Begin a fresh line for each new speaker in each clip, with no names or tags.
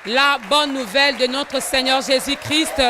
la bonne nouvelle de notre Seigneur Jésus-Christ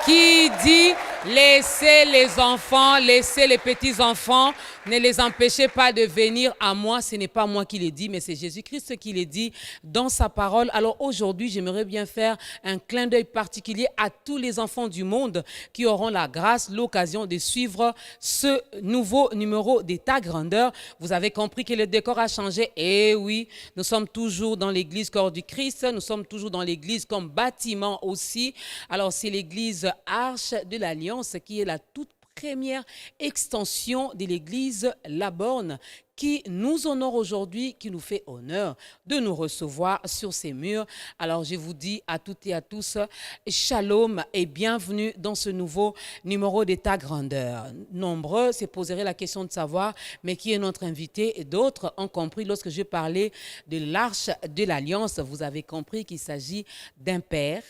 qui dit: laissez les enfants, laissez les petits-enfants, ne les empêchez pas de venir à moi. Ce n'est pas moi qui l'ai dit, mais c'est Jésus-Christ qui l'ai dit dans sa parole. Alors aujourd'hui, j'aimerais bien faire un clin d'œil particulier à tous les enfants du monde qui auront la grâce, l'occasion de suivre ce nouveau numéro d'État Grandeur. Vous avez compris que le décor a changé. Et oui, nous sommes toujours dans l'église Corps du Christ. Nous sommes toujours dans l'église comme bâtiment aussi. Alors c'est l'église Arche de l'Alliance qui est la toute première extension de l'église La Borne qui nous honore aujourd'hui, qui nous fait honneur de nous recevoir sur ces murs. Alors je vous dis à toutes et à tous, shalom et bienvenue dans ce nouveau numéro d'État Grandeur. Nombreux se poseraient la question de savoir, mais qui est notre invité? Et d'autres ont compris lorsque je parlais de l'Arche de l'Alliance. Vous avez compris qu'il s'agit d'un père,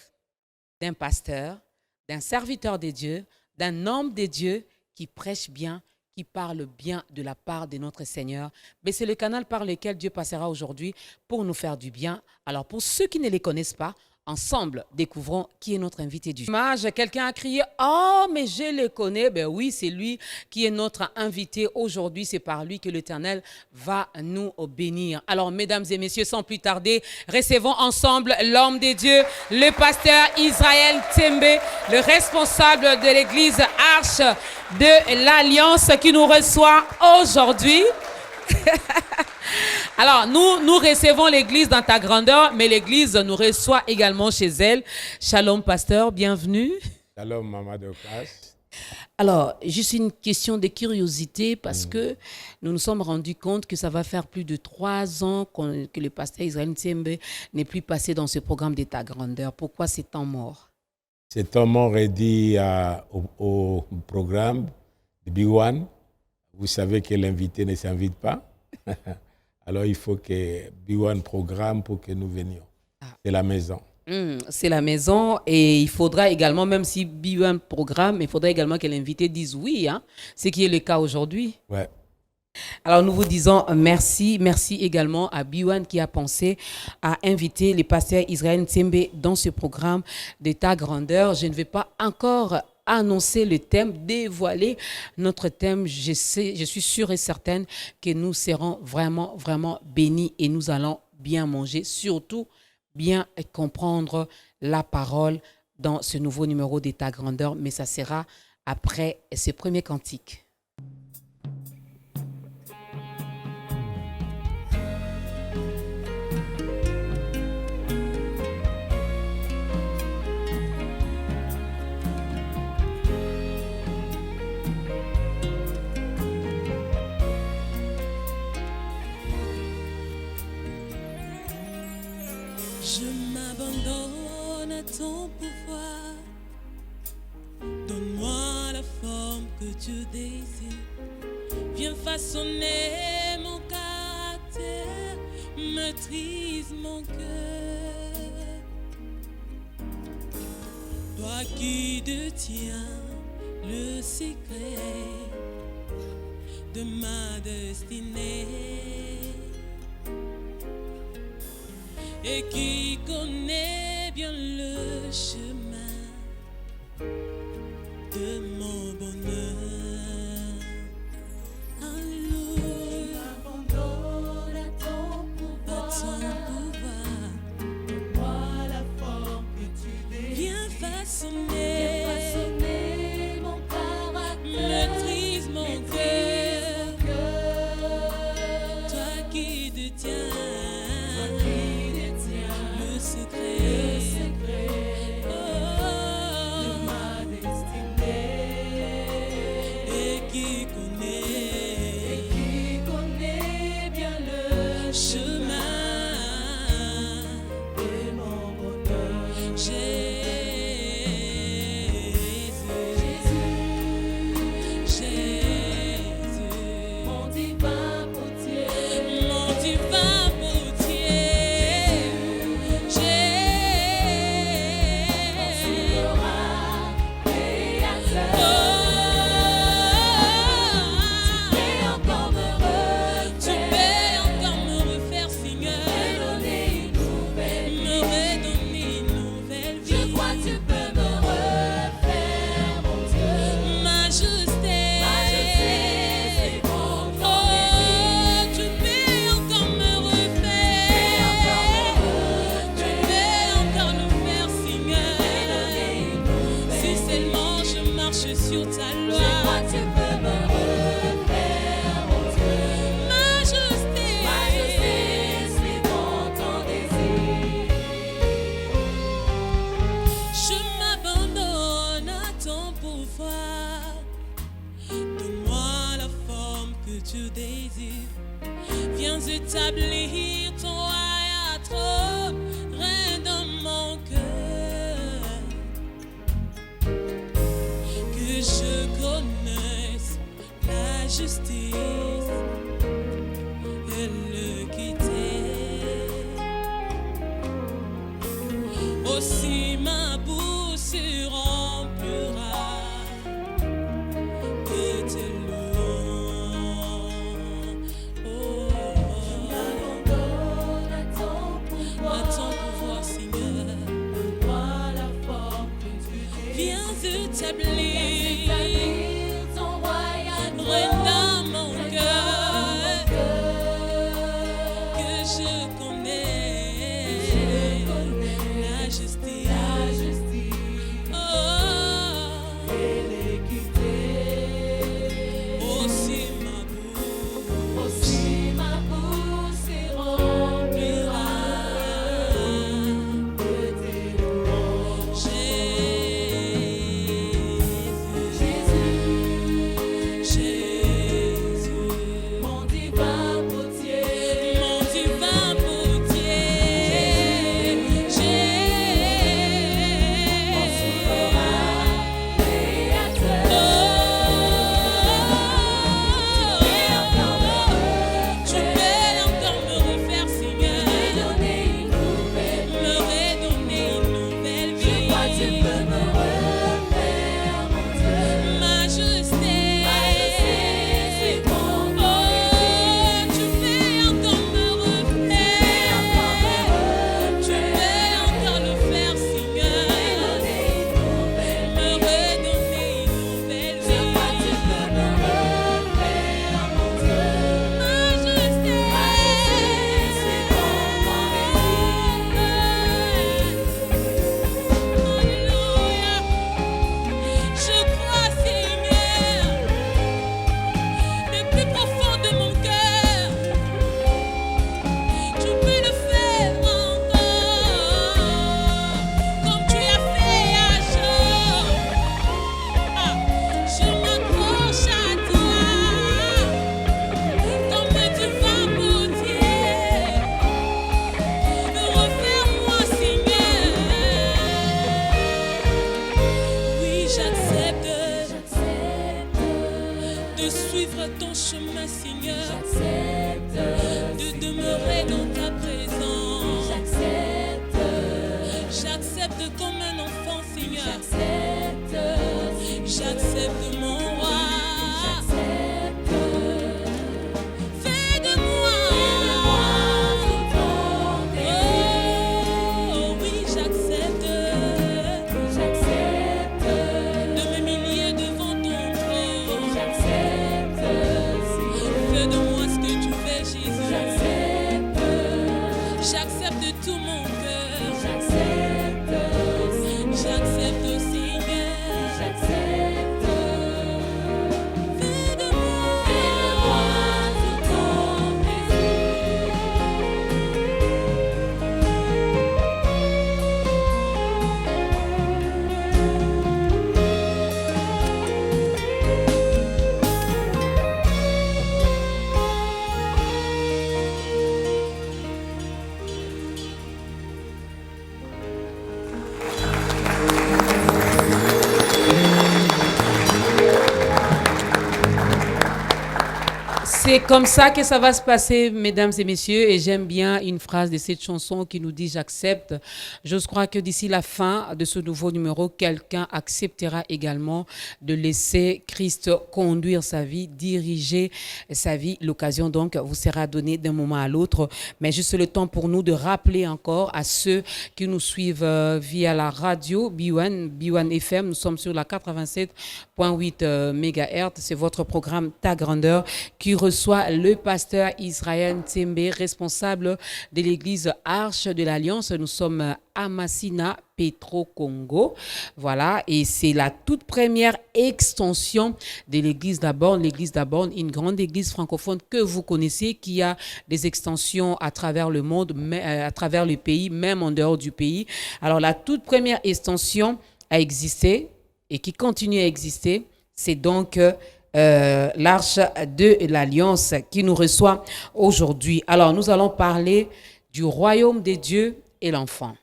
d'un pasteur, d'un serviteur de Dieu, d'un homme de Dieu qui prêche bien, qui parle bien de la part de notre Seigneur. Mais c'est le canal par lequel Dieu passera aujourd'hui pour nous faire du bien. Alors pour ceux qui ne les connaissent pas, ensemble, découvrons qui est notre invité du jour. Quelqu'un a crié: oh, mais je le connais. Ben oui, c'est lui qui est notre invité aujourd'hui. C'est par lui que l'Éternel va nous bénir. Alors, mesdames et messieurs, sans plus tarder, recevons ensemble l'homme de Dieu, le pasteur Israël Tembe, le responsable de l'église Arche de l'Alliance qui nous reçoit aujourd'hui. Alors, nous recevons l'église dans ta grandeur, mais l'église nous reçoit également chez elle. Shalom, pasteur, bienvenue.
Shalom, maman de classe.
Alors, juste une question de curiosité, parce que nous nous sommes rendus compte que ça va faire plus de 3 ans que le pasteur Israël Tembe n'est plus passé dans ce programme d'État Grandeur. Pourquoi c'est temps mort?
C'est temps mort est dit au programme de Big One. Vous savez que l'invité ne s'invite pas. Alors, il faut que Big One programme pour que nous venions. C'est la maison.
C'est la maison et il faudra également, même si Big One programme, il faudra également que l'invité dise oui, hein, ce qui est le cas aujourd'hui.
Ouais.
Alors, nous vous disons merci. Merci également à Big One qui a pensé à inviter les pasteurs Israël Tembe dans ce programme d'État Grandeur. Je ne vais pas encore annoncer le thème, dévoiler notre thème. Je suis sûre et certaine que nous serons vraiment, vraiment bénis et nous allons bien manger, surtout bien comprendre la parole dans ce nouveau numéro d'État Grandeur, mais ça sera après ce premier cantique.
Je m'abandonne à ton pouvoir. Donne-moi la forme que tu désires. Viens façonner mon caractère. Maîtrise mon cœur. Toi qui détiens le secret de ma destinée. Et qui connaît bien le chemin de mon bonheur. Alléluia. J'abandonne à ton pouvoir. Donne-moi la forme que tu désires. Viens façonner mon caractère. Maîtrise mon cœur. Toi qui détiens le secret de ma destinée et qui connaît bien le chemin de mon bonheur. J'ai sur ta loi.
Je crois que tu peux me refaire, mon Dieu.
Majesté,
Majesté, suivant ton désir.
je m'abandonne à ton pouvoir. Donne-moi la forme que tu désires. Viens établir ton royaume, règne dans mon cœur. Que je connaisse la justice et l'équité. Aussi ma bouche se remplira de tes louanges. Oh,
M'abandonne à ton pouvoir.
à ton pouvoir, Seigneur.
Donne-moi la forme que tu désires.
Viens établir
Établir ton royaume.
règne dans mon
Règne
cœur.
dans mon cœur.
Que je connais la justice.
La justice
Oh,
et l'équité.
aussi ma bouche
Aussi ma bouche se remplira de tes louanges.
Jésus, Jésus,
Mon divin potier.
mon divin potier.
Mon souverain créateur.
Tu peux encore me refaire, Seigneur,
Donner une nouvelle
me redonner une nouvelle
Je
vie.
crois que tu peux me refaire, mon Dieu.
Majesté,
Majesté, c'est ton
oh, tu peux encore me refaire. Tu peux encore le faire, Seigneur,
Donner une nouvelle
me redonner une nouvelle
Je crois que tu peux me refaire, mon Dieu.
Majesté,
c'est ton
Alléluia. Je crois, Seigneur, le plus profond de mon cœur, tu peux le faire encore, comme tu as fait à Job. Je m'accroche à toi, comme le divin potier. Refaire-moi, Seigneur. Oui, j'accepte de suivre ton chemin, Seigneur, de demeurer dans ta présence. J'accepte comme un enfant, Seigneur. J'accepte mon roi. Fais de moi. Oh oui, j'accepte de m'humilier devant ton trône. Fais de moi ce que tu fais, Jésus. J'accepte de tout mon cœur. J'accepte, Seigneur. Fais de moi
tout ton plaisir.
C'est comme ça que ça va se passer, mesdames et messieurs. Et j'aime bien une phrase de cette chanson qui nous dit « J'accepte ». Je crois que d'ici la fin de ce nouveau numéro, quelqu'un acceptera également de laisser Christ conduire sa vie, diriger sa vie. L'occasion donc vous sera donnée d'un moment à l'autre. Mais juste le temps pour nous de rappeler encore à ceux qui nous suivent via la radio B1 FM. Nous sommes sur la 87.8 MHz. C'est votre programme Ta Grandeur qui reçoit reçois le pasteur Israël Ntembe, responsable de l'église Arche de l'Alliance. Nous sommes à Massina, Petro Congo. Voilà, et c'est la toute première extension de l'église d'Aborn. L'église d'Aborn, une grande église francophone que vous connaissez, qui a des extensions à travers le monde, à travers le pays, même en dehors du pays. Alors, la toute première extension a existé et qui continue à exister. C'est donc l'Arche de l'Alliance qui nous reçoit aujourd'hui. Alors, nous allons parler du royaume des dieux et l'enfant.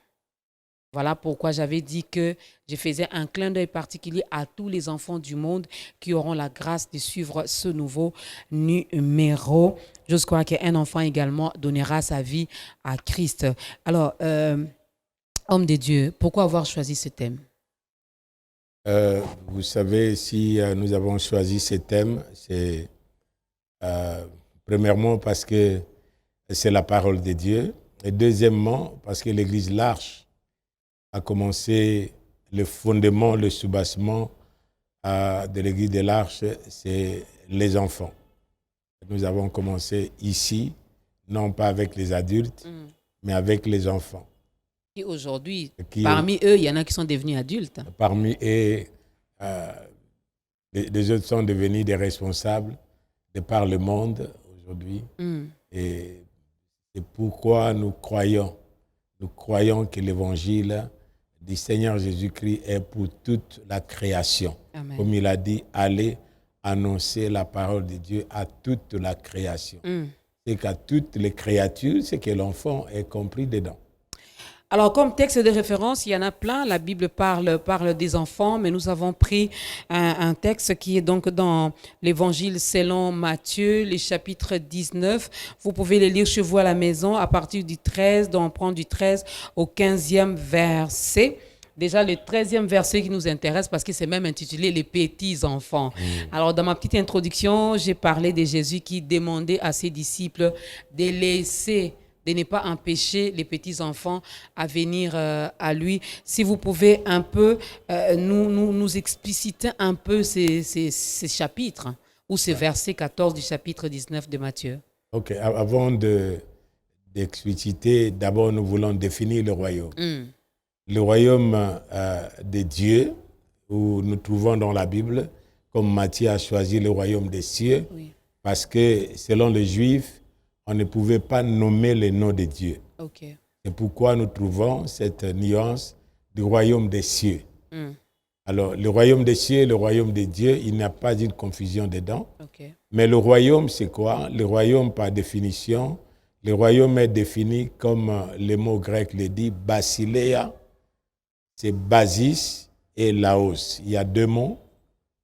Voilà pourquoi j'avais dit que je faisais un clin d'œil particulier à tous les enfants du monde qui auront la grâce de suivre ce nouveau numéro. Je crois qu'un enfant également donnera sa vie à Christ. Alors, homme de Dieu, pourquoi avoir choisi ce thème?
Vous savez, si nous avons choisi ce thème, c'est premièrement parce que c'est la parole de Dieu, et deuxièmement parce que l'église L'Arche a commencé le fondement, le soubassement de l'église de l'Arche, c'est les enfants. Nous avons commencé ici, non pas avec les adultes, mais avec les enfants.
Et aujourd'hui, parmi eux, il y en a qui sont devenus adultes.
Parmi eux, les autres sont devenus des responsables de par le monde aujourd'hui. Et c'est pourquoi nous croyons que l'évangile du Seigneur Jésus-Christ est pour toute la création.
Amen.
Comme il a dit, allez annoncer la parole de Dieu à toute la création. C'est qu'à toutes les créatures, c'est que l'enfant est compris dedans.
Alors, comme texte de référence, il y en a plein. La Bible parle des enfants, mais nous avons pris un texte qui est donc dans l'Évangile selon Matthieu, les chapitres 19. Vous pouvez les lire chez vous à la maison à partir du 13, donc on prend du 13 au 15e verset. Déjà, le 13e verset qui nous intéresse parce que c'est même intitulé « Les petits enfants ». Alors, dans ma petite introduction, j'ai parlé de Jésus qui demandait à ses disciples de ne pas empêcher les petits-enfants à venir à lui. Si vous pouvez un peu nous expliciter un peu ces chapitres ou ces versets 14 du chapitre 19 de Matthieu.
Ok, avant d'expliciter, d'abord nous voulons définir le royaume. Le royaume de Dieu, où nous trouvons dans la Bible, comme Matthieu a choisi le royaume des cieux, parce que selon les Juifs, on ne pouvait pas nommer le nom de Dieu.
Okay.
C'est pourquoi nous trouvons cette nuance du royaume des cieux. Alors, le royaume des cieux et le royaume de Dieu, il n'y a pas une confusion dedans.
Okay.
Mais le royaume, c'est quoi? Le royaume, par définition, le royaume est défini comme le mot grec le dit, basileia, c'est basis et laos. Il y a deux mots,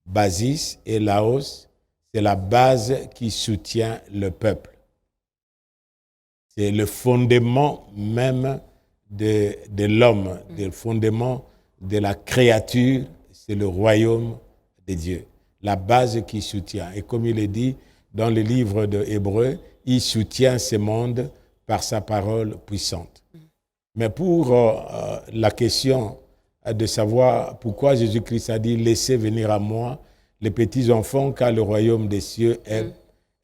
basis et laos, c'est la base qui soutient le peuple. C'est le fondement même de l'homme, le fondement de la créature, c'est le royaume de Dieu. La base qui soutient. Et comme il est dit dans le livre de Hébreux, il soutient ce monde par sa parole puissante. Mais pour la question de savoir pourquoi Jésus-Christ a dit « Laissez venir à moi les petits enfants, car le royaume des cieux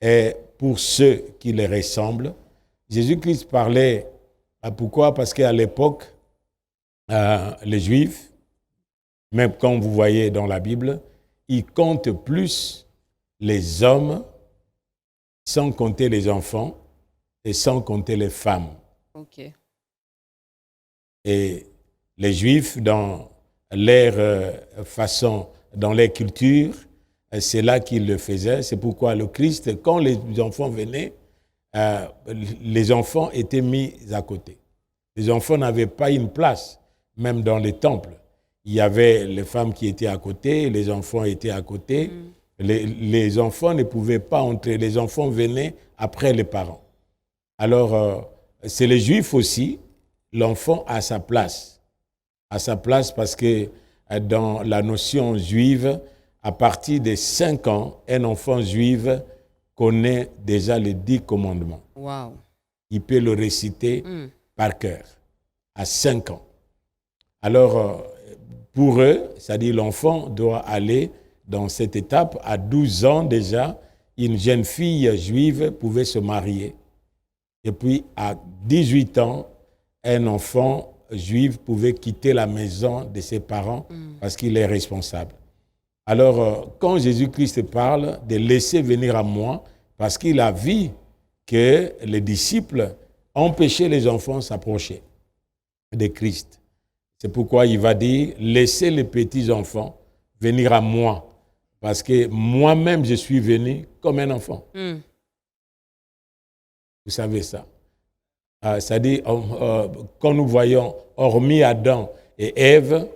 est pour ceux qui les ressemblent », Jésus-Christ parlait, pourquoi? Parce qu'à l'époque, les Juifs, même comme vous voyez dans la Bible, ils comptent plus les hommes sans compter les enfants et sans compter les femmes.
Okay.
Et les Juifs, dans leur façon, dans leur culture, c'est là qu'ils le faisaient. C'est pourquoi le Christ, quand les enfants venaient, les enfants étaient mis à côté. Les enfants n'avaient pas une place, même dans les temples. Il y avait les femmes qui étaient à côté, les enfants étaient à côté. Les enfants ne pouvaient pas entrer. Les enfants venaient après les parents. Alors, c'est les Juifs aussi, l'enfant a sa place. À sa place parce que dans la notion juive, à partir de 5 ans, un enfant juif connaît déjà les 10 commandements.
Wow.
Il peut le réciter par cœur à 5 ans. Alors, pour eux, c'est-à-dire l'enfant doit aller dans cette étape. À 12 ans déjà, une jeune fille juive pouvait se marier. Et puis, à 18 ans, un enfant juif pouvait quitter la maison de ses parents parce qu'il est responsable. Alors, quand Jésus-Christ parle de laisser venir à moi, parce qu'il a vu que les disciples empêchaient les enfants de s'approcher de Christ. C'est pourquoi il va dire, laissez les petits enfants venir à moi, parce que moi-même, je suis venu comme un enfant. Vous savez ça. C'est-à-dire, quand nous voyons, hormis Adam et Ève,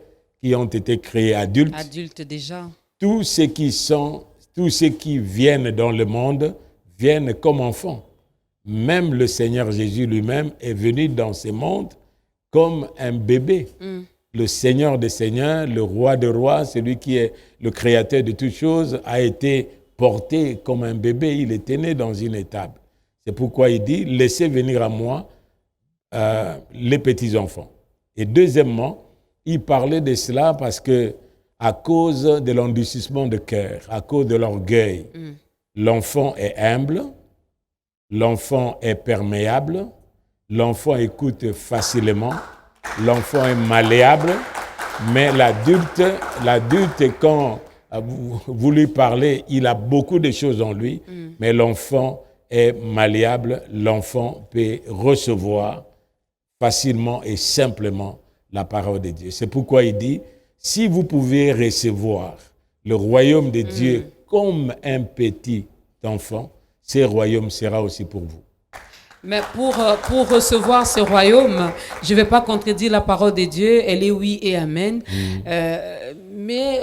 qui ont été créés adultes,
Adulte déjà.
tous ceux qui viennent dans le monde viennent comme enfants. Même le Seigneur Jésus lui-même est venu dans ce monde comme un bébé. Le Seigneur des Seigneurs, le Roi des Rois, celui qui est le créateur de toutes choses, a été porté comme un bébé. Il était né dans une étable. C'est pourquoi il dit, laissez venir à moi les petits-enfants. Et deuxièmement, il parlait de cela parce que à cause de l'endurcissement de cœur, à cause de l'orgueil, l'enfant est humble, l'enfant est perméable, l'enfant écoute facilement, l'enfant est malléable, mais l'adulte, quand vous lui parlez, il a beaucoup de choses en lui, mais l'enfant est malléable, l'enfant peut recevoir facilement et simplement la parole de Dieu. C'est pourquoi il dit, si vous pouvez recevoir le royaume de Dieu comme un petit enfant, ce royaume sera aussi pour vous.
Mais pour recevoir ce royaume, je ne vais pas contredire la parole de Dieu, elle est oui et amen. Mais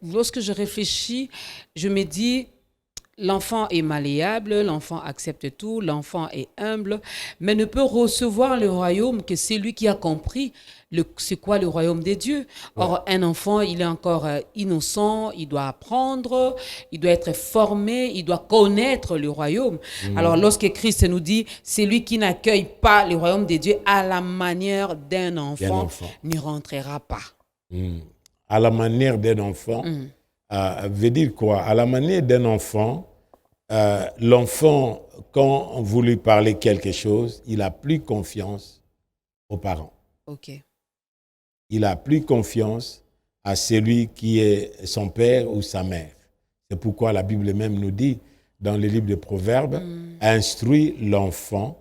lorsque je réfléchis, je me dis, l'enfant est malléable, l'enfant accepte tout, l'enfant est humble, mais ne peut recevoir le royaume que celui qui a compris c'est quoi le royaume des dieux. Or, un enfant, il est encore innocent, il doit apprendre, il doit être formé, il doit connaître le royaume. Alors, lorsque Christ nous dit, celui qui n'accueille pas le royaume des dieux à la manière d'un enfant, n'y rentrera pas.
À la manière d'un enfant, veut dire quoi? À la manière d'un enfant, l'enfant, quand vous lui parlez quelque chose, il a plus confiance aux parents.
Ok.
Il a plus confiance à celui qui est son père ou sa mère. C'est pourquoi la Bible même nous dit, dans le livre de Proverbes, instruis l'enfant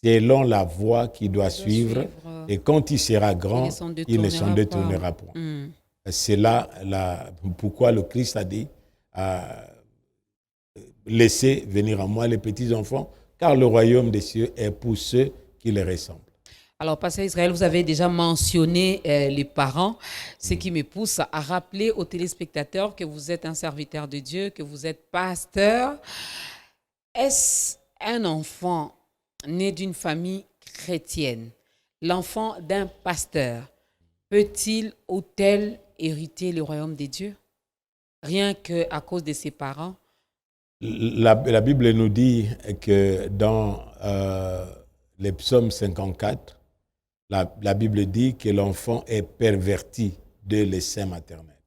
selon la voie qu'il doit suivre, et quand il sera grand, il ne s'en détournera point. C'est là pourquoi le Christ a dit laissez venir à moi les petits enfants, car le royaume des cieux est pour ceux qui les ressemblent.
Alors, Pasteur Israël, vous avez déjà mentionné les parents, ce qui me pousse à rappeler aux téléspectateurs que vous êtes un serviteur de Dieu, que vous êtes pasteur. Est-ce un enfant né d'une famille chrétienne, l'enfant d'un pasteur, peut-il ou tel hériter le royaume des dieux, rien qu'à cause de ses parents?
La Bible nous dit que dans les psaumes 54, la Bible dit que l'enfant est perverti de l'essaim maternel.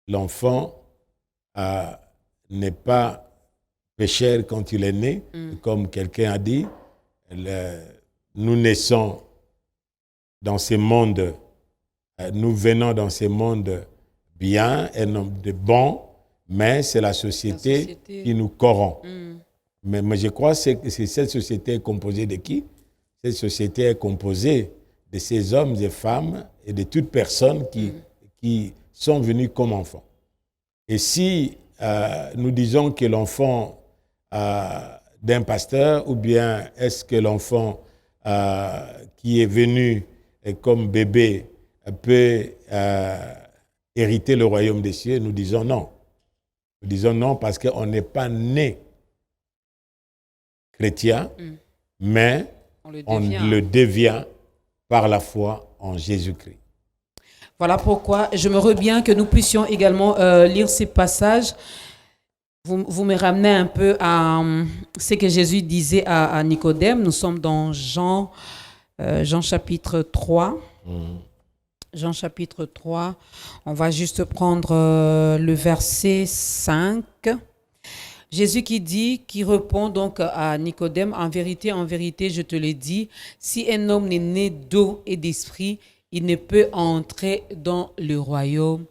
L'enfant n'est pas pécheur quand il est né, comme quelqu'un a dit. Nous naissons dans ce monde, nous venons dans ce monde bien, un homme de bon, mais c'est la société qui nous corrompt. Mais je crois que cette société est composée de qui? Cette société est composée de ces hommes et femmes et de toutes personnes qui sont venus comme enfants. Et si nous disons que l'enfant d'un pasteur, ou bien est-ce que l'enfant qui est venu comme bébé peut hériter le royaume des cieux, nous disons non. Nous disons non parce qu'on n'est pas né chrétien, mais on le devient par la foi en Jésus-Christ.
Voilà pourquoi j'aimerais bien que nous puissions également lire ces passages. Vous me ramenez un peu à ce que Jésus disait à Nicodème. Nous sommes dans Jean chapitre 3. Jean chapitre 3. On va juste prendre le verset 5. Jésus qui répond donc à Nicodème, en vérité, je te le dis, si un homme n'est né d'eau et d'esprit, il ne peut entrer dans le royaume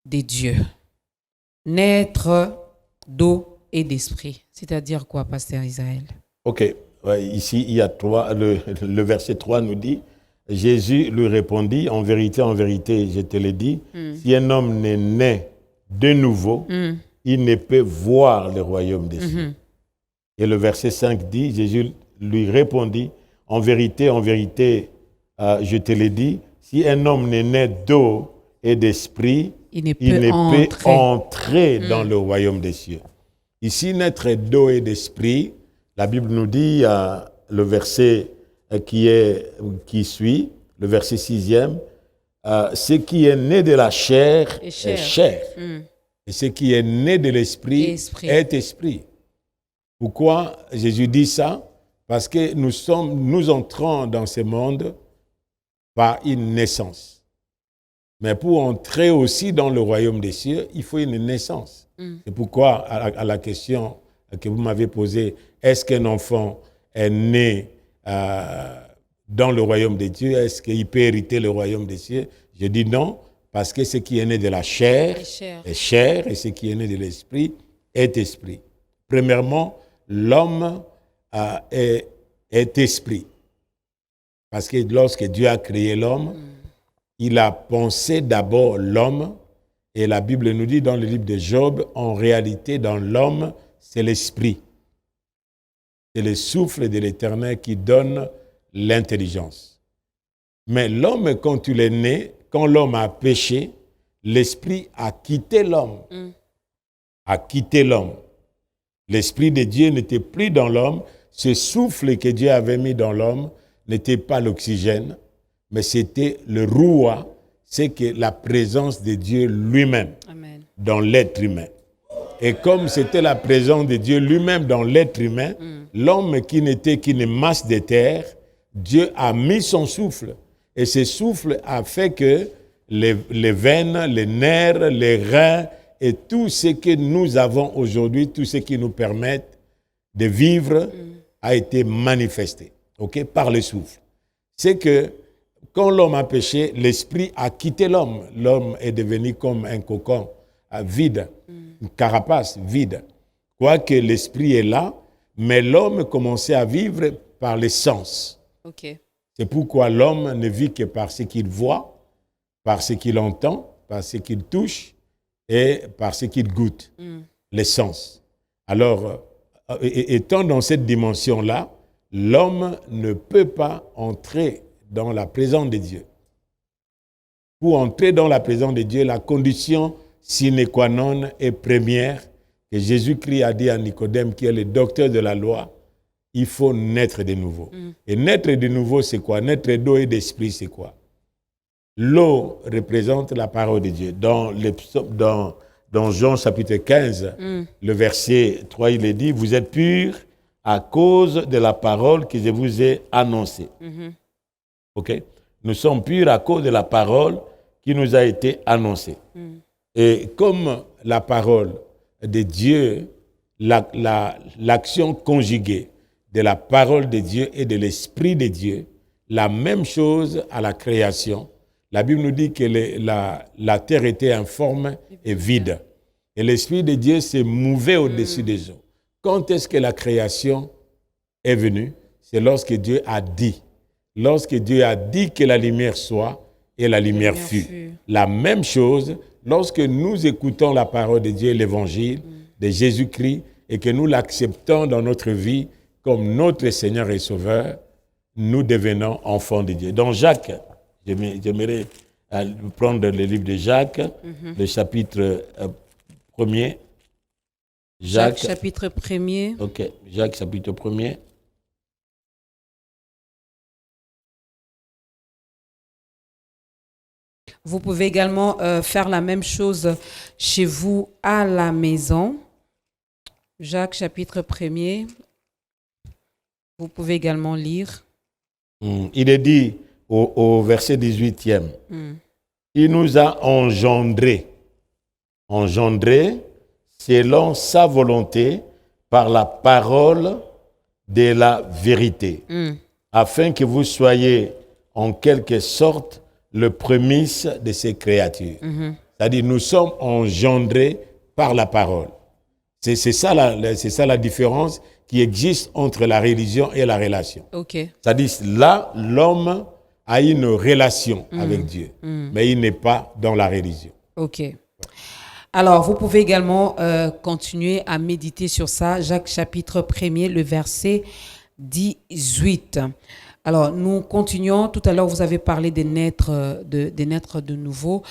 de Dieu. Naître d'eau et d'esprit. C'est-à-dire quoi, pasteur Israël?
Ok, ouais, ici il y a le verset 3 nous dit, Jésus lui répondit, en vérité, je te le dis, si un homme n'est né de nouveau, il ne peut voir le royaume des cieux. Et le verset 5 dit, Jésus lui répondit, en vérité, je te le dis, si un homme n'est né d'eau et d'esprit, il ne peut entrer dans le royaume des cieux. Ici, naître d'eau et d'esprit, la Bible nous dit, le verset qui suit, le verset 6e, ce qui est né de la chair est chair. Et ce qui est né de l'esprit est esprit. Pourquoi Jésus dit ça? Parce que nous entrons dans ce monde par une naissance. Mais pour entrer aussi dans le royaume des cieux, il faut une naissance. C'est pourquoi, à la question que vous m'avez posée, est-ce qu'un enfant est né dans le royaume des dieux? Est-ce qu'il peut hériter le royaume des cieux? Je dis non, parce que ce qui est né de la chair est chair, et ce qui est né de l'esprit est esprit. Premièrement, l'homme est esprit. Parce que lorsque Dieu a créé l'homme, il a pensé d'abord l'homme, et la Bible nous dit dans le livre de Job, en réalité, dans l'homme, c'est l'esprit. C'est le souffle de l'Éternel qui donne l'intelligence. Mais l'homme, quand il est né, quand l'homme a péché, l'esprit a quitté l'homme. A quitté l'homme. L'esprit de Dieu n'était plus dans l'homme. Ce souffle que Dieu avait mis dans l'homme n'était pas l'oxygène, mais c'était le Roua, c'est que la présence de Dieu lui-même dans l'être humain. Et comme c'était la présence de Dieu lui-même dans l'être humain, l'homme qui n'était qu'une masse de terre, Dieu a mis son souffle. Et ce souffle a fait que les veines, les nerfs, les reins et tout ce que nous avons aujourd'hui, tout ce qui nous permet de vivre a été manifesté, par le souffle. C'est que quand l'homme a péché, l'esprit a quitté l'homme. L'homme est devenu comme un cocon vide, une carapace vide. Quoique l'esprit est là, mais l'homme commençait à vivre par les sens. C'est pourquoi l'homme ne vit que par ce qu'il voit, par ce qu'il entend, par ce qu'il touche et par ce qu'il goûte, les sens. Alors, étant dans cette dimension-là, l'homme ne peut pas entrer dans la présence de Dieu. Pour entrer dans la présence de Dieu, la condition sine qua non et première que Jésus-Christ a dit à Nicodème, qui est le docteur de la loi, il faut naître de nouveau. Et naître de nouveau, c'est quoi? Naître d'eau et d'esprit, c'est quoi? L'eau représente la parole de Dieu. Dans Jean chapitre 15, le verset 3, il est dit, vous êtes purs à cause de la parole que je vous ai annoncée. Nous sommes purs à cause de la parole qui nous a été annoncée. Et comme la parole de Dieu, l'action conjuguée de la parole de Dieu et de l'Esprit de Dieu, la même chose à la création. La Bible nous dit que la terre était informe et vide. Et l'Esprit de Dieu s'est mouvé au-dessus des eaux. Quand est-ce que la création est venue? C'est lorsque Dieu a dit. Lorsque Dieu a dit que la lumière soit, et la lumière fut. La même chose, lorsque nous écoutons la parole de Dieu, l'évangile de Jésus-Christ, et que nous l'acceptons dans notre vie comme notre Seigneur et Sauveur, nous devenons enfants de Dieu. Dans Jacques, j'aimerais prendre le livre de Jacques, le chapitre 1er.
Jacques chapitre 1er.
Jacques chapitre 1er.
Vous pouvez également faire la même chose chez vous à la maison. Jacques chapitre 1er. Vous pouvez également lire.
Il est dit au verset 18e, il nous a engendrés. Engendrés,
selon sa volonté par la parole de la vérité, afin que vous soyez en quelque sorte le prémisse de ces créatures. C'est-à-dire, nous sommes engendrés par la parole. C'est ça la différence qui existe entre la religion et la relation.
Ok.
C'est-à-dire, là, l'homme a une relation avec Dieu, mais il n'est pas dans la religion.
Ok. Alors, vous pouvez également continuer à méditer sur ça. Jacques chapitre 1er, le verset 18. Alors, nous continuons. Tout à l'heure, vous avez parlé des naître de nouveau.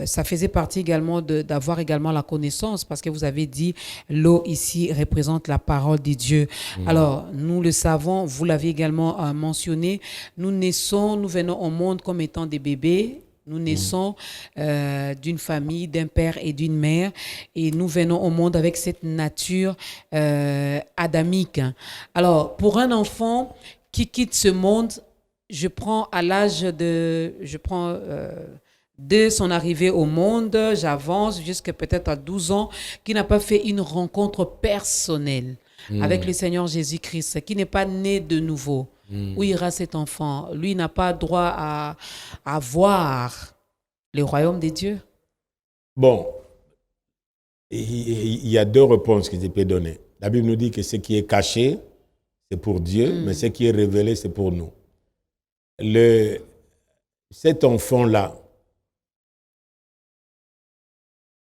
Ça faisait partie également d'avoir également la connaissance, parce que vous avez dit l'eau ici représente la parole de Dieu. Alors, nous le savons, vous l'avez également mentionné. Nous naissons, nous venons au monde comme étant des bébés. Nous naissons d'une famille, d'un père et d'une mère, et nous venons au monde avec cette nature adamique. Alors, pour un enfant qui quitte ce monde, je prends dès son arrivée au monde, j'avance jusqu'à peut-être à 12 ans, qui n'a pas fait une rencontre personnelle avec le Seigneur Jésus-Christ, qui n'est pas né de nouveau. Où ira cet enfant? Lui n'a pas droit à voir le royaume des dieux.
Bon, il y a deux réponses que je peux donner. La Bible nous dit que ce qui est caché, c'est pour Dieu, mais ce qui est révélé, c'est pour nous. Cet enfant-là,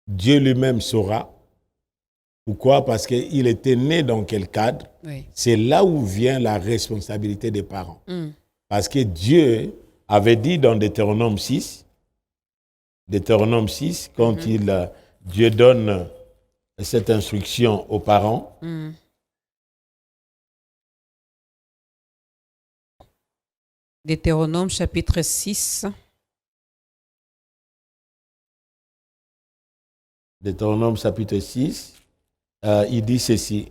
Dieu lui-même saura. Pourquoi? Parce qu'il était né dans quel cadre?
Oui.
C'est là où vient la responsabilité des parents. Parce que Dieu avait dit dans Deutéronome 6, quand Dieu donne cette instruction aux parents,
Deutéronome chapitre 6.
Deutéronome chapitre 6, il dit ceci.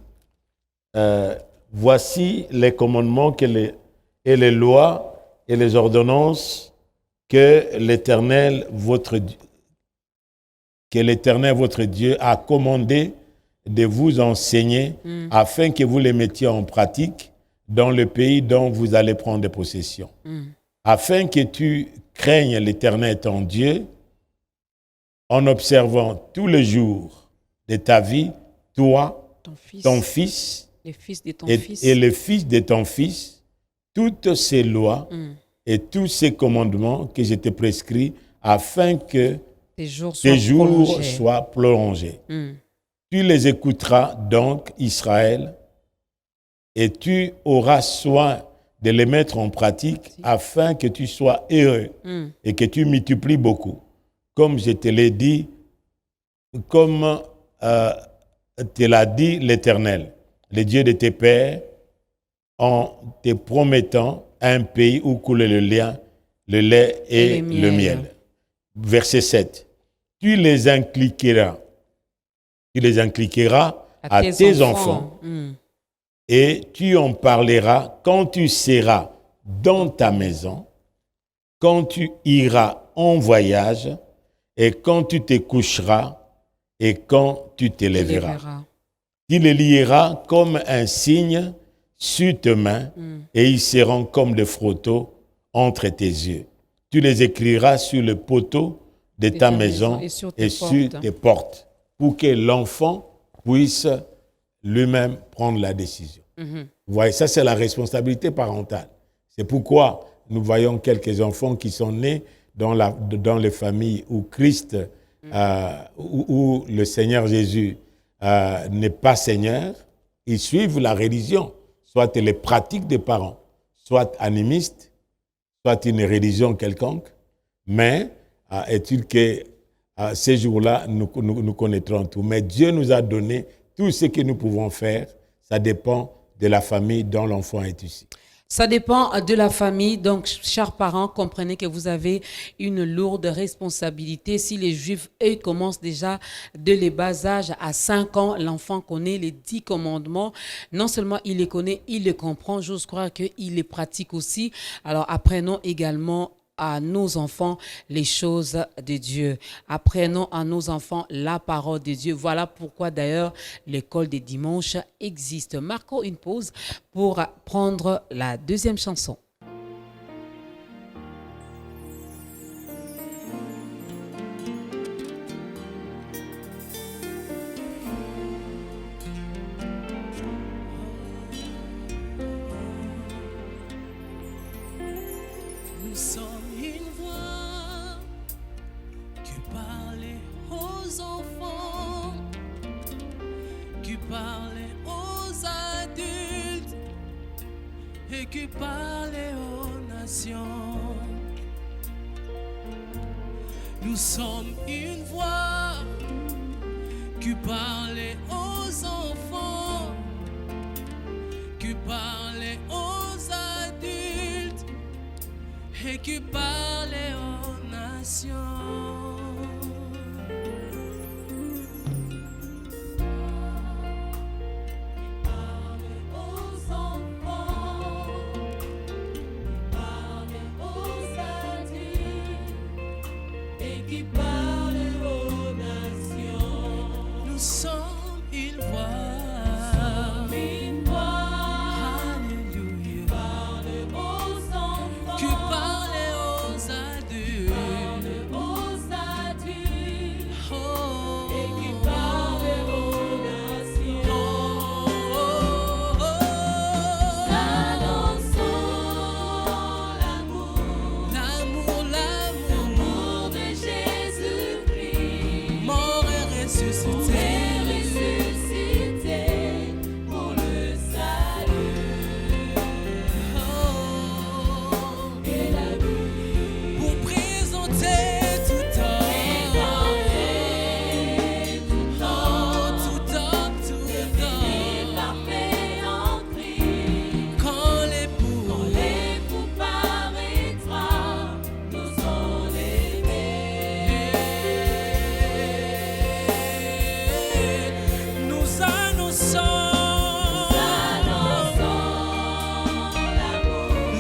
Voici les commandements et les lois et les ordonnances que l'Éternel votre Dieu a commandé de vous enseigner afin que vous les mettiez en pratique dans le pays dont vous allez prendre possession. Afin que tu craignes l'Éternel ton Dieu en observant tous les jours de ta vie, toi, ton fils,
les fils de ton fils,
et le fils de ton fils, toutes ces lois et tous ces commandements que je te prescris afin que
tes jours
soient prolongés. Tu les écouteras donc, Israël, et tu auras soin de les mettre en pratique afin que tu sois heureux et que tu multiplies beaucoup. Comme je te l'ai dit, comme te l'a dit l'Éternel, le Dieu de tes pères, en te promettant un pays où coule le lait et le miel. Verset 7. Tu les inculqueras à tes enfants. Et tu en parleras quand tu seras dans ta maison, quand tu iras en voyage, et quand tu te coucheras, et quand tu te lèveras. Tu les lieras comme un signe sur tes mains, et ils seront comme des frotteaux entre tes yeux. Tu les écriras sur le poteau de ta maison et sur tes portes, pour que l'enfant puisse lui-même prendre la décision. Vous voyez, ça c'est la responsabilité parentale. C'est pourquoi nous voyons quelques enfants qui sont nés dans les familles où Christ, où le Seigneur Jésus n'est pas Seigneur. Ils suivent la religion, soit les pratiques des parents, soit animistes, soit une religion quelconque. Mais est-il que ces jours-là, nous connaîtrons tout. Mais Dieu nous a donné tout ce que nous pouvons faire. Ça dépend de la famille dont l'enfant est issu.
Ça dépend de la famille. Donc, chers parents, comprenez que vous avez une lourde responsabilité. Si les Juifs, eux, commencent déjà de les bas âge, à 5 ans, l'enfant connaît les 10 commandements. Non seulement il les connaît, il les comprend. J'ose croire qu'il les pratique aussi. Alors, apprenons également à nos enfants les choses de Dieu. Apprenons à nos enfants la parole de Dieu. Voilà pourquoi d'ailleurs l'école des dimanches existe. Marquons une pause pour prendre la deuxième chanson.
Nous sommes une voix qui parle aux enfants, qui parle aux adultes et qui parle aux nations. Nous sommes une voix qui parle aux enfants, qui parle aux adultes et qui parle aux nations. Nous sommes une voix. Qui parle aux adultes. Oh. Et qui parle aux nations. Oh, oh, oh. Annonçons l'amour. L'amour de Jésus-Christ. Mort et ressuscité. Pour le salut. Oh. Et la vie. Pour présenter tout temps. Tout temps. Parfait en Christ. Quand l'époux paraîtra, nous enlevés. Nous annonçons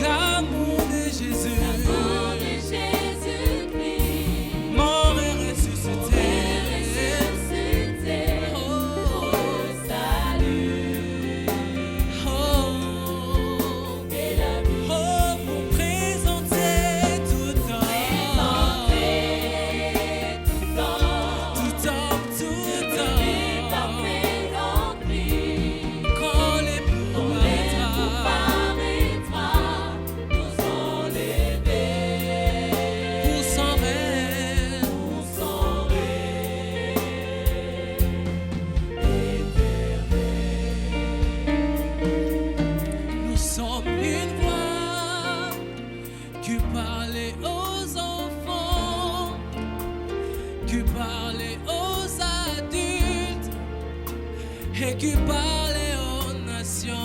l'amour de Jésus. Mort et ressuscité. Oh. Oh. Oh, pour présenter tout temps. Tout temps. Quand l'époux paraîtra, nous enlevés. Pour son règne. Nous sommes une voix qui parle aux enfants, qui parle aux adultes et qui parle aux nations.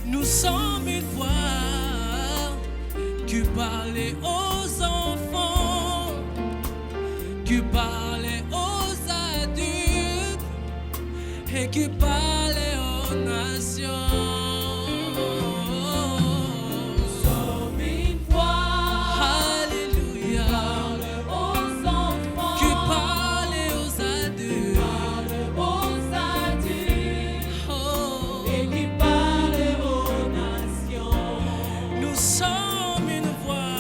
Nous sommes une voix qui parle aux enfants, qui parle aux adultes et qui parle aux nations. Nous sommes une voix, alléluia, aux enfants, qui parle aux adultes, oh, et qui parle aux nations. Nous sommes une voix,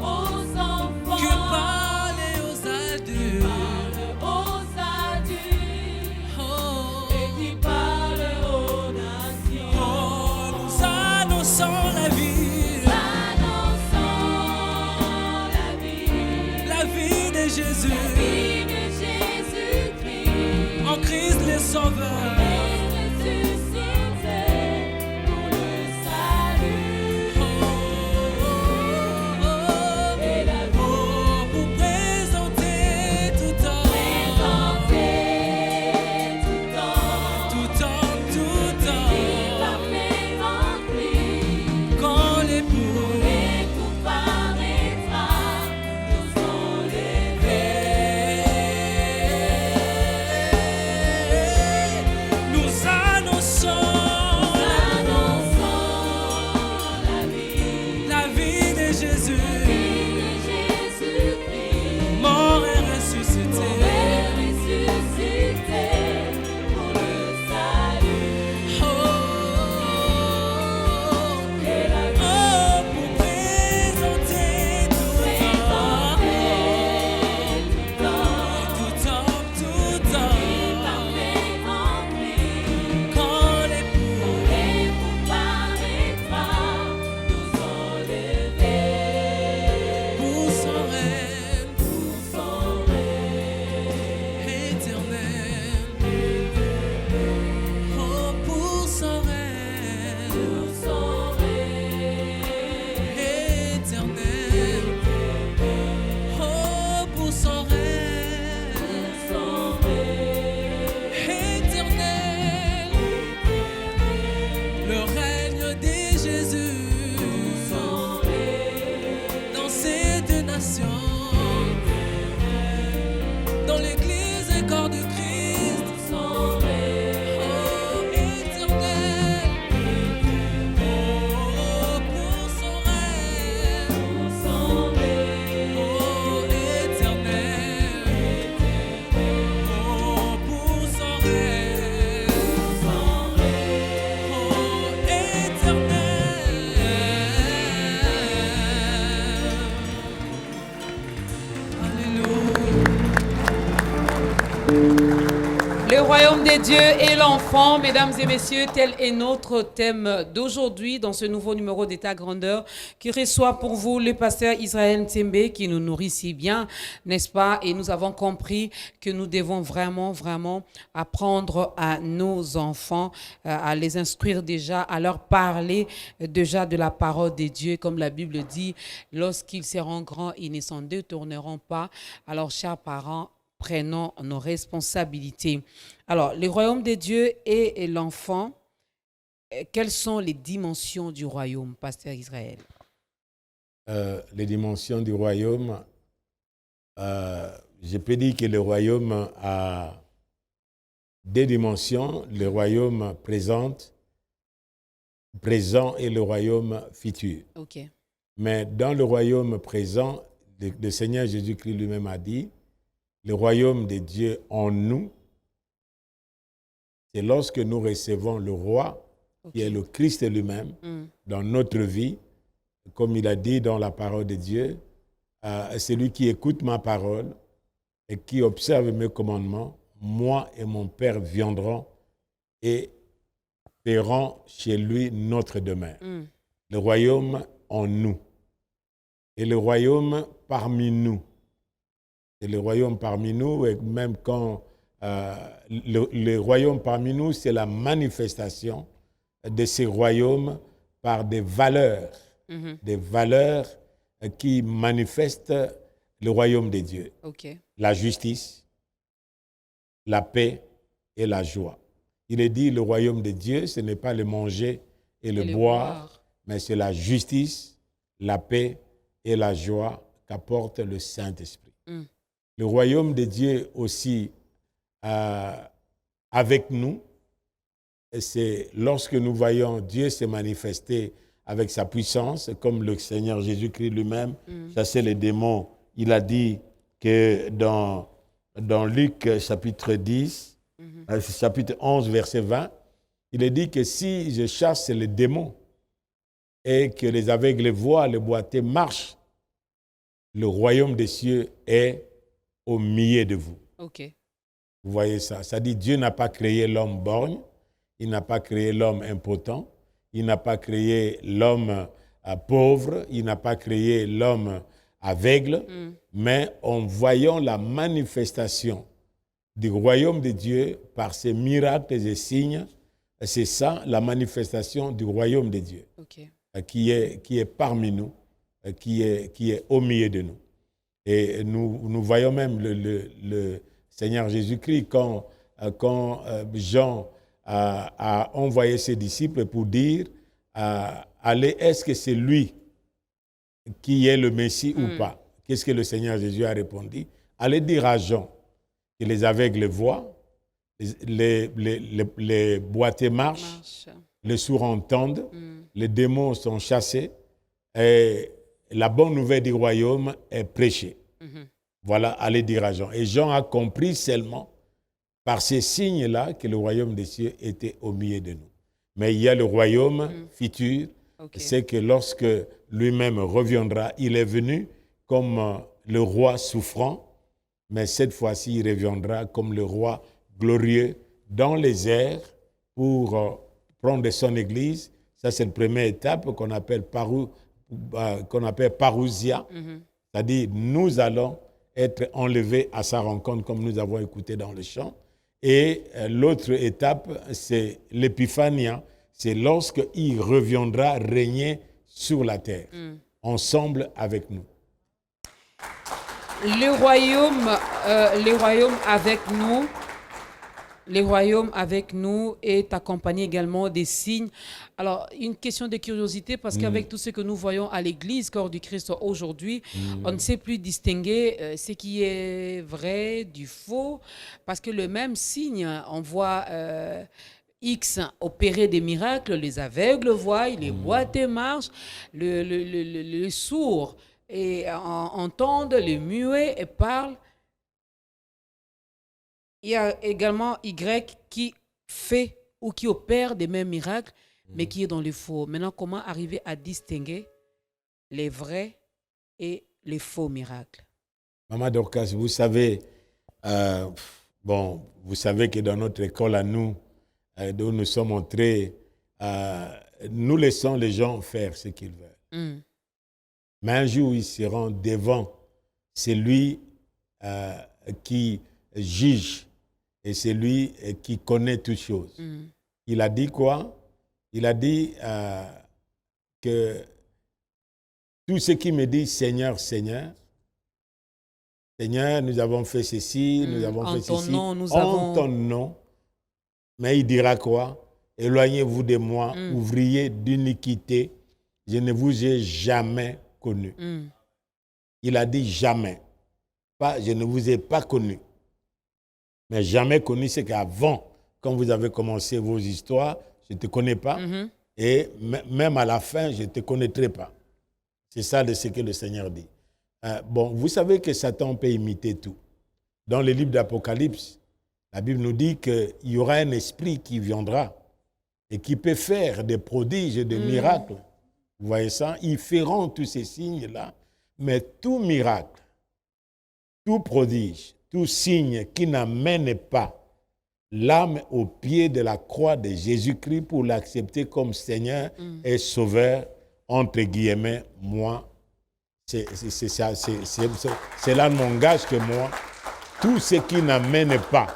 aux enfants, qui parle aux adultes.
royaume des dieux et l'enfant, mesdames et messieurs, tel est notre thème d'aujourd'hui dans ce nouveau numéro d'État Grandeur qui reçoit pour vous le pasteur Israël Ntembe qui nous nourrit si bien, n'est-ce pas? Et nous avons compris que nous devons vraiment apprendre à nos enfants, à les instruire déjà, à leur parler déjà de la parole de Dieu. Comme la Bible dit, lorsqu'ils seront grands, ils ne s'en détourneront pas. Alors, chers parents, prenons nos responsabilités. Alors, le royaume de Dieu et l'enfant, quelles sont les dimensions du royaume, pasteur Israël?
Les dimensions du royaume, je peux dire que le royaume a deux dimensions, le royaume présent et le royaume futur.
Ok.
Mais dans le royaume présent, le Seigneur Jésus-Christ lui-même a dit, le royaume de Dieu en nous, c'est lorsque nous recevons le roi, qui est le Christ lui-même, dans notre vie, comme il a dit dans la parole de Dieu, celui qui écoute ma parole et qui observe mes commandements, moi et mon Père viendrons et paierons chez lui notre demeure. Le royaume en nous. Et le royaume parmi nous. Et le royaume parmi nous, et même quand le royaume parmi nous, c'est la manifestation de ces royaumes par des valeurs qui manifestent le royaume de Dieu.
Ok.
La justice, la paix et la joie. Il est dit, le royaume de Dieu, ce n'est pas le manger et le boire, mais c'est la justice, la paix et la joie qu'apporte le Saint-Esprit. Le royaume de Dieu aussi avec nous, c'est lorsque nous voyons Dieu se manifester avec sa puissance, comme le Seigneur Jésus-Christ lui-même, chasser les démons. Il a dit que dans Luc chapitre 10, chapitre 11, verset 20, il est dit que si je chasse les démons et que les aveugles voient, les boiteux marchent, le royaume des cieux est au milieu de vous.
Ok.
Vous voyez ça? Ça dit Dieu n'a pas créé l'homme borgne, il n'a pas créé l'homme impotent, il n'a pas créé l'homme pauvre, il n'a pas créé l'homme aveugle, mais en voyant la manifestation du royaume de Dieu par ses miracles et signes, c'est ça la manifestation du royaume de Dieu,
Ok.
qui est parmi nous, qui est au milieu de nous. Et nous voyons même le Seigneur Jésus-Christ quand Jean a envoyé ses disciples pour dire allez, est-ce que c'est lui qui est le Messie ou pas? Qu'est-ce que le Seigneur Jésus a répondu? Allez dire à Jean que les aveugles voient, les boiteux marchent, les sourds entendent, les démons sont chassés et la bonne nouvelle du royaume est prêchée. Voilà, allez dire à Jean. Et Jean a compris seulement par ces signes-là que le royaume des cieux était au milieu de nous. Mais il y a le royaume futur, c'est que lorsque lui-même reviendra, il est venu comme le roi souffrant, mais cette fois-ci, il reviendra comme le roi glorieux dans les airs pour prendre son église. Ça, c'est la première étape qu'on appelle parousia. C'est-à-dire, nous allons être enlevés à sa rencontre, comme nous avons écouté dans le chant. Et l'autre étape, c'est l'épiphania. C'est lorsqu'il reviendra régner sur la terre, ensemble avec nous.
Le royaume avec nous est accompagné également des signes. Alors, une question de curiosité, parce qu'avec tout ce que nous voyons à l'Église, corps du Christ aujourd'hui, on ne sait plus distinguer ce qui est vrai du faux, parce que le même signe, on voit X opérer des miracles, les aveugles voient, les boiteux marchent, le sourd entendent, les muets et parlent. Il y a également Y qui fait ou qui opère des mêmes miracles, mais qui est dans le faux. Maintenant, comment arriver à distinguer les vrais et les faux miracles?
Maman Dorcas, vous savez, Bon, vous savez que dans notre école à nous, où nous sommes entrés, nous laissons les gens faire ce qu'ils veulent. Mais un jour, ils seront devant celui qui juge et celui qui connaît toutes choses. Il a dit quoi? Il a dit que tout ce qui me dit Seigneur, Seigneur, Seigneur, nous avons fait ceci, nous avons fait ceci, en ton nom. Mais il dira quoi? Éloignez-vous de moi, ouvriers d'iniquité, je ne vous ai jamais connu. Il a dit jamais. Pas, je ne vous ai pas connu. Mais jamais connu, c'est qu'avant, quand vous avez commencé vos histoires, je ne te connais pas. Et même à la fin, je ne te connaîtrai pas. C'est ça ce que le Seigneur dit. Bon, vous savez que Satan peut imiter tout. Dans le livre d'Apocalypse, la Bible nous dit qu'il y aura un esprit qui viendra et qui peut faire des prodiges et des miracles. Vous voyez ça? Ils feront tous ces signes-là, mais tout miracle, tout prodige, tout signe qui n'amène pas l'âme au pied de la croix de Jésus-Christ pour l'accepter comme Seigneur et Sauveur, entre guillemets, moi, c'est là mon gage que moi, tout ce qui n'amène pas.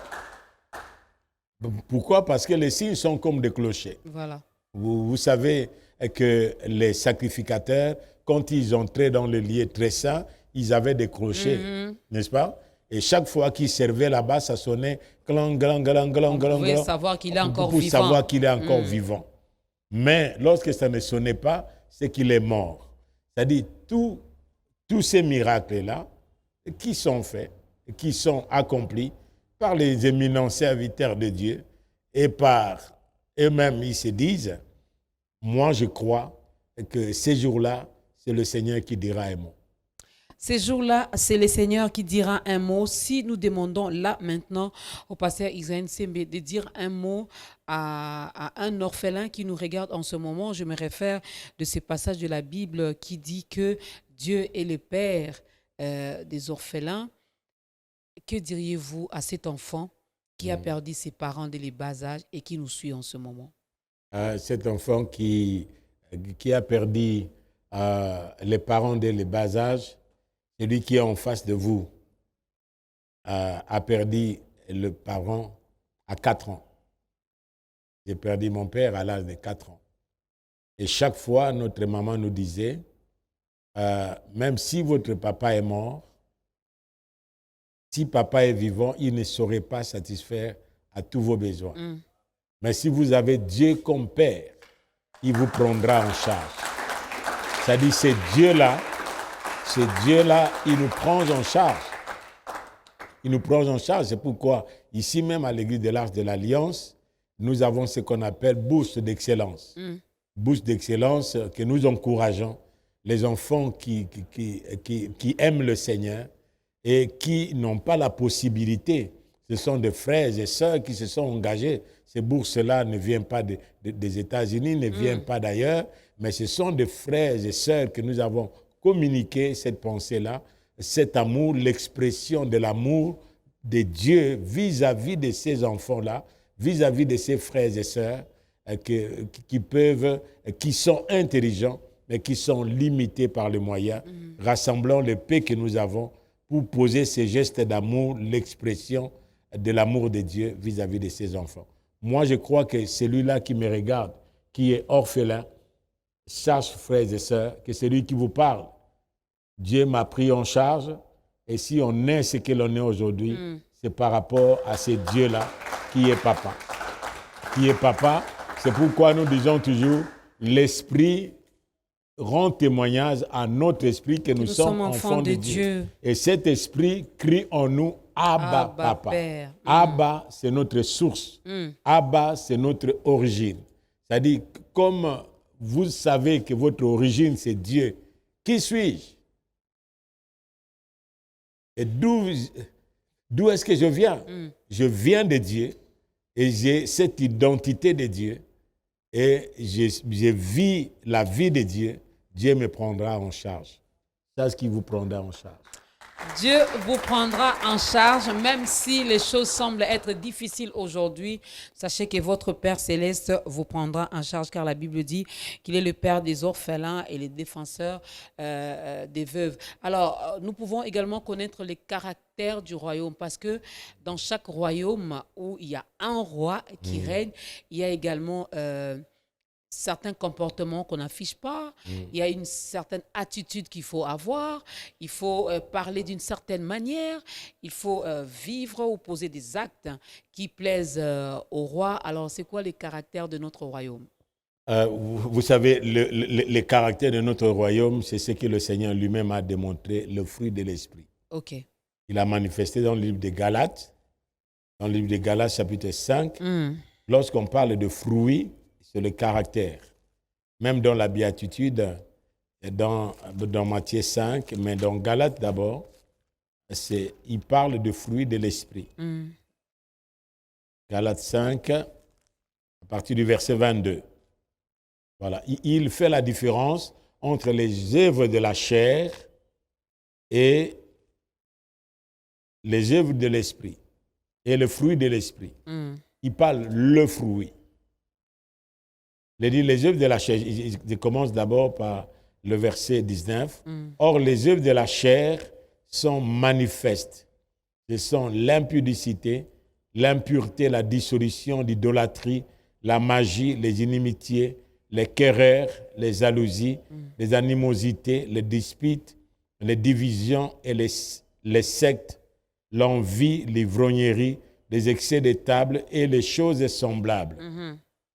Pourquoi? Parce que les signes sont comme des clochers.
Voilà.
Vous savez que les sacrificateurs, quand ils entraient dans le lieu très saint, ils avaient des clochers, n'est-ce pas? Et chaque fois qu'ils servaient là-bas, ça sonnait clang, clang, clang, clang, clang.
Vous pouvez savoir qu'il est encore
pour
vivant.
savoir qu'il est encore vivant. Mais lorsque ça ne sonnait pas, c'est qu'il est mort. C'est-à-dire, tous ces miracles-là, qui sont faits, qui sont accomplis par les éminents serviteurs de Dieu et par eux-mêmes, ils se disent, moi je crois que ces jours-là, c'est le Seigneur qui dira un mot.
Ces jours-là, c'est le Seigneur qui dira un mot. Si nous demandons là maintenant au pasteur Isaïe Nsembe de dire un mot à un orphelin qui nous regarde en ce moment, je me réfère de ce passage de la Bible qui dit que Dieu est le Père des orphelins. Que diriez-vous à cet enfant qui a perdu ses parents dès le bas âge et qui nous suit en ce moment?
Cet enfant qui a perdu les parents dès le bas âge, celui qui est en face de vous a perdu le parent à 4 ans. J'ai perdu mon père à l'âge de 4 ans. Et chaque fois, notre maman nous disait, même si votre papa est mort, si papa est vivant, il ne saurait pas satisfaire à tous vos besoins. Mais si vous avez Dieu comme Père, il vous prendra en charge. C'est-à-dire, c'est Dieu-là, il nous prend en charge. Il nous prend en charge. C'est pourquoi, ici même à l'église de l'Arche de l'Alliance, nous avons ce qu'on appelle bourse d'excellence. Bourse d'excellence que nous encourageons les enfants qui aiment le Seigneur et qui n'ont pas la possibilité. Ce sont des frères et sœurs qui se sont engagés. Ces bourses-là ne viennent pas des États-Unis, ne viennent pas d'ailleurs, mais ce sont des frères et sœurs que nous avons communiqué cette pensée-là, cet amour, l'expression de l'amour de Dieu vis-à-vis de ces enfants-là, vis-à-vis de ces frères et sœurs qui sont intelligents, mais qui sont limités par les moyens, rassemblant les paix que nous avons pour poser ces gestes d'amour, l'expression de l'amour de Dieu vis-à-vis de ses enfants. Moi, je crois que celui-là qui me regarde, qui est orphelin, sache, frères et sœurs, que c'est lui qui vous parle. Dieu m'a pris en charge, et si on est ce que l'on est aujourd'hui, c'est par rapport à ce Dieu-là qui est papa. Qui est papa, c'est pourquoi nous disons toujours, l'Esprit rend témoignage à notre esprit que nous sommes enfants de Dieu. Et cet esprit crie en nous, Abba, Papa.
Père.
Abba, c'est notre source. Abba, c'est notre origine. C'est-à-dire, comme vous savez que votre origine, c'est Dieu, qui suis-je? Et d'où est-ce que je viens? Je viens de Dieu et j'ai cette identité de Dieu. Et je vis la vie de Dieu, Dieu me prendra en charge. C'est ce qui vous prendra en charge.
Dieu vous prendra en charge, même si les choses semblent être difficiles aujourd'hui. Sachez que votre Père céleste vous prendra en charge, car la Bible dit qu'il est le Père des orphelins et le défenseur des veuves. Alors, nous pouvons également connaître les caractères du royaume, parce que dans chaque royaume où il y a un roi qui règne, il y a également certains comportements qu'on n'affiche pas, il y a une certaine attitude qu'il faut avoir, il faut parler d'une certaine manière, il faut vivre ou poser des actes qui plaisent au roi. Alors, c'est quoi les caractères de notre royaume?
Vous savez, les caractères de notre royaume, c'est ce que le Seigneur lui-même a démontré, le fruit de l'Esprit.
OK.
Il a manifesté dans le livre de Galates, chapitre 5. Lorsqu'on parle de fruits, c'est le caractère. Même dans la béatitude, dans Matthieu 5, mais dans Galates d'abord, il parle de fruits de l'esprit. Galates 5, à partir du verset 22. Voilà. Il fait la différence entre les œuvres de la chair et les œuvres de l'esprit et le fruit de l'esprit. Il parle le fruit. Il dit les œuvres de la chair. Il commence d'abord par le verset 19. Or, les œuvres de la chair sont manifestes. Ce sont l'impudicité, l'impureté, la dissolution, l'idolâtrie, la magie, les inimitiés, les querelles, les jalousies, les animosités, les disputes, les divisions et les sectes, l'envie, l'ivrognerie, les excès de table et les choses semblables.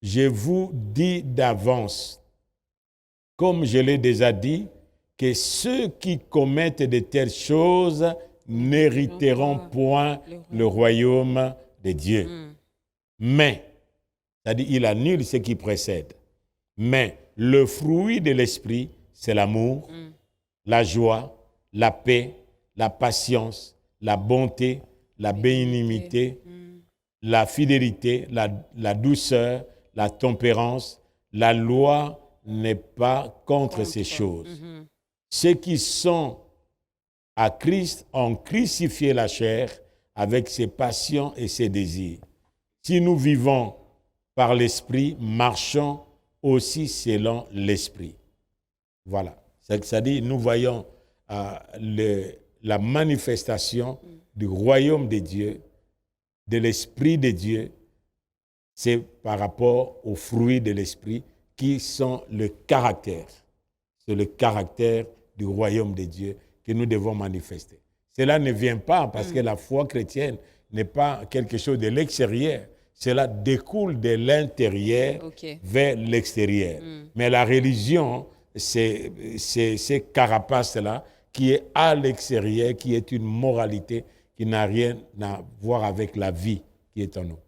Je vous dis d'avance, comme je l'ai déjà dit, que ceux qui commettent de telles choses n'hériteront point le royaume de Dieu. Mais, c'est-à-dire il annule ce qui précède. Mais le fruit de l'esprit, c'est l'amour, la joie, la paix, la patience, la bonté, la bénignité, la fidélité, la douceur, la tempérance. La loi n'est pas contre ces choses. Ceux qui sont à Christ ont crucifié la chair avec ses passions et ses désirs. Si nous vivons par l'esprit, marchons aussi selon l'esprit. Voilà. C'est-à-dire, nous voyons la manifestation du royaume de Dieu, de l'esprit de Dieu. C'est par rapport aux fruits de l'esprit qui sont le caractère. C'est le caractère du royaume de Dieu que nous devons manifester. Cela ne vient pas parce que la foi chrétienne n'est pas quelque chose de l'extérieur. Cela découle de l'intérieur vers l'extérieur. Mais la religion, c'est ce carapace-là qui est à l'extérieur, qui est une moralité qui n'a rien à voir avec la vie qui est en nous.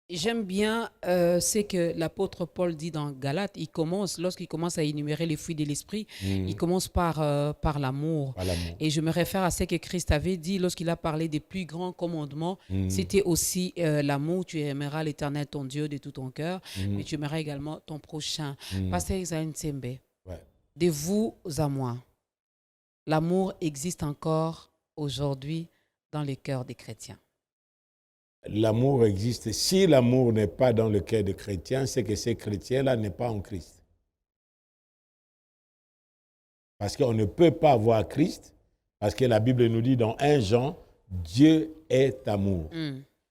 J'aime bien ce que l'apôtre Paul dit dans Galates. Lorsqu'il commence à énumérer les fruits de l'esprit, il commence par l'amour. Et je me réfère à ce que Christ avait dit lorsqu'il a parlé des plus grands commandements. C'était aussi l'amour. Tu aimeras l'Éternel, ton Dieu, de tout ton cœur, mais tu aimeras également ton prochain. Pasteur Isaïe Nsembe, de vous à moi, l'amour existe encore aujourd'hui dans le cœur des chrétiens.
L'amour existe. Si l'amour n'est pas dans le cœur des chrétiens, c'est que ces chrétiens-là n'est pas en Christ. Parce qu'on ne peut pas avoir Christ, parce que la Bible nous dit dans 1 Jean, Dieu est amour.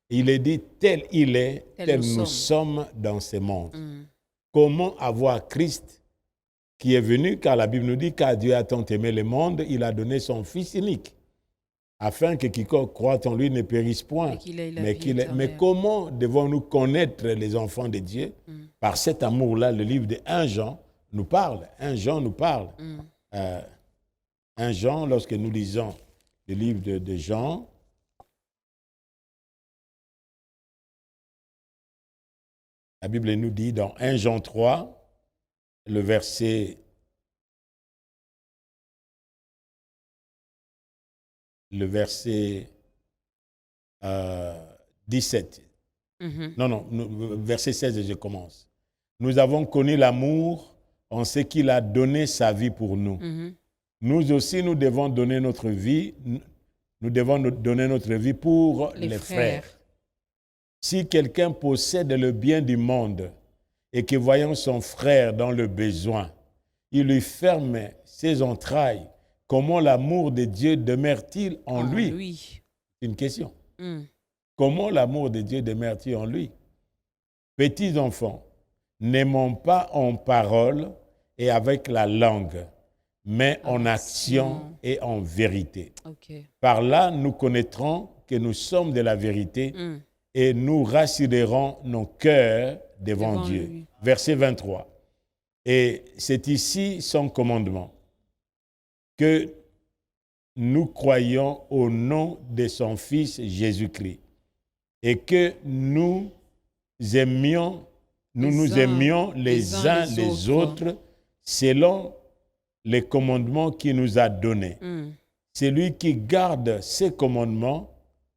Il est dit, tel il est, tel nous sommes dans ce monde. Comment avoir Christ qui est venu, car la Bible nous dit, car Dieu a tant aimé le monde, il a donné son Fils unique, afin que quiconque croit en lui ne périsse point. Mais comment devons-nous connaître les enfants de Dieu? Par cet amour-là, le livre de 1 Jean nous parle. 1 Jean nous parle. 1 Jean, lorsque nous lisons le livre de Jean, la Bible nous dit dans 1 Jean 3, le verset 17. Verset 16, je commence. Nous avons connu l'amour en ce qu'il a donné sa vie pour nous. Nous aussi, nous devons donner notre vie nous devons nous donner notre vie pour les frères. Si quelqu'un possède le bien du monde et que voyant son frère dans le besoin, il lui ferme ses entrailles, comment l'amour de Dieu demeure-t-il en lui? C'est une question. Comment l'amour de Dieu demeure-t-il en lui? Petits enfants, n'aimons pas en parole et avec la langue, mais en action et en vérité. Par là, nous connaîtrons que nous sommes de la vérité et nous rassurerons nos cœurs devant Dieu.
Lui.
Verset 23. Et c'est ici son commandement, que nous croyons au nom de son Fils Jésus-Christ et que nous aimions les uns les autres selon les commandements qu'il nous a donnés. Celui qui garde ces commandements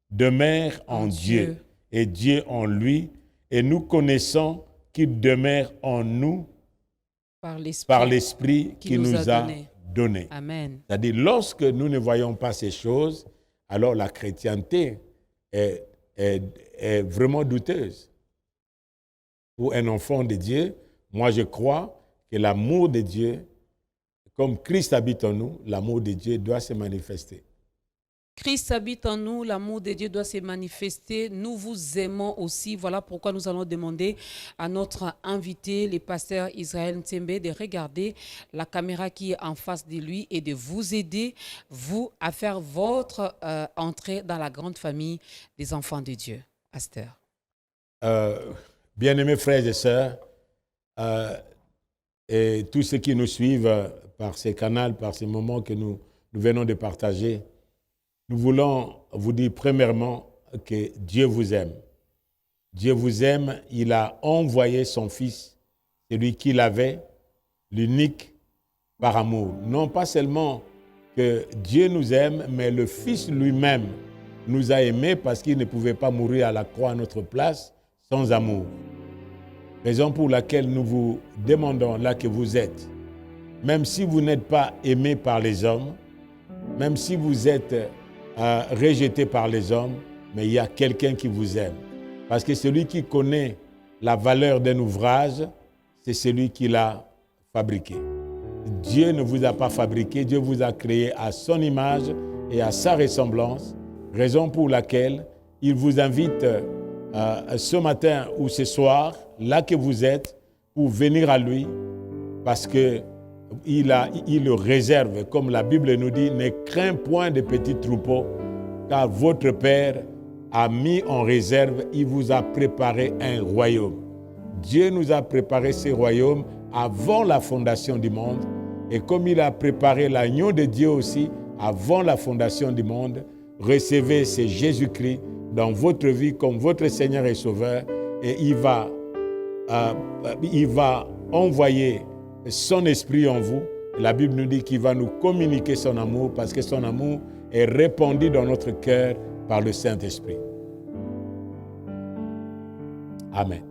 demeure en Dieu et Dieu en lui, et nous connaissons qu'il demeure en nous par l'Esprit qu'il nous a donné.
Amen.
C'est-à-dire, lorsque nous ne voyons pas ces choses, alors la chrétienté est vraiment douteuse. Pour un enfant de Dieu, moi je crois que l'amour de Dieu, comme Christ habite en nous, l'amour de Dieu doit se manifester.
Christ habite en nous, l'amour de Dieu doit se manifester. Nous vous aimons aussi. Voilà pourquoi nous allons demander à notre invité, le pasteur Israël Ntembe, de regarder la caméra qui est en face de lui et de vous aider, vous, à faire votre entrée dans la grande famille des enfants de Dieu. Pasteur.
Bien-aimés frères et sœurs, et tous ceux qui nous suivent par ces canaux, par ces moments que nous venons de partager, nous voulons vous dire premièrement que Dieu vous aime. Dieu vous aime, il a envoyé son Fils, celui qu'il avait, l'unique, par amour. Non pas seulement que Dieu nous aime, mais le Fils lui-même nous a aimés parce qu'il ne pouvait pas mourir à la croix à notre place sans amour. Raison pour laquelle nous vous demandons là que vous êtes, même si vous n'êtes pas aimé par les hommes, même si vous êtes rejeté par les hommes, mais il y a quelqu'un qui vous aime. Parce que celui qui connaît la valeur d'un ouvrage, c'est celui qui l'a fabriqué. Dieu ne vous a pas fabriqué, Dieu vous a créé à son image et à sa ressemblance, raison pour laquelle il vous invite ce matin ou ce soir, là que vous êtes, pour venir à lui, parce que il le réserve, comme la Bible nous dit, ne crains point de petits troupeaux, car votre Père a mis en réserve, il vous a préparé un royaume. Dieu nous a préparé ce royaume avant la fondation du monde, et comme il a préparé l'agneau de Dieu aussi avant la fondation du monde, recevez ce Jésus-Christ dans votre vie comme votre Seigneur et Sauveur, et il va envoyer son esprit en vous. La Bible nous dit qu'il va nous communiquer son amour parce que son amour est répandu dans notre cœur par le Saint-Esprit. Amen.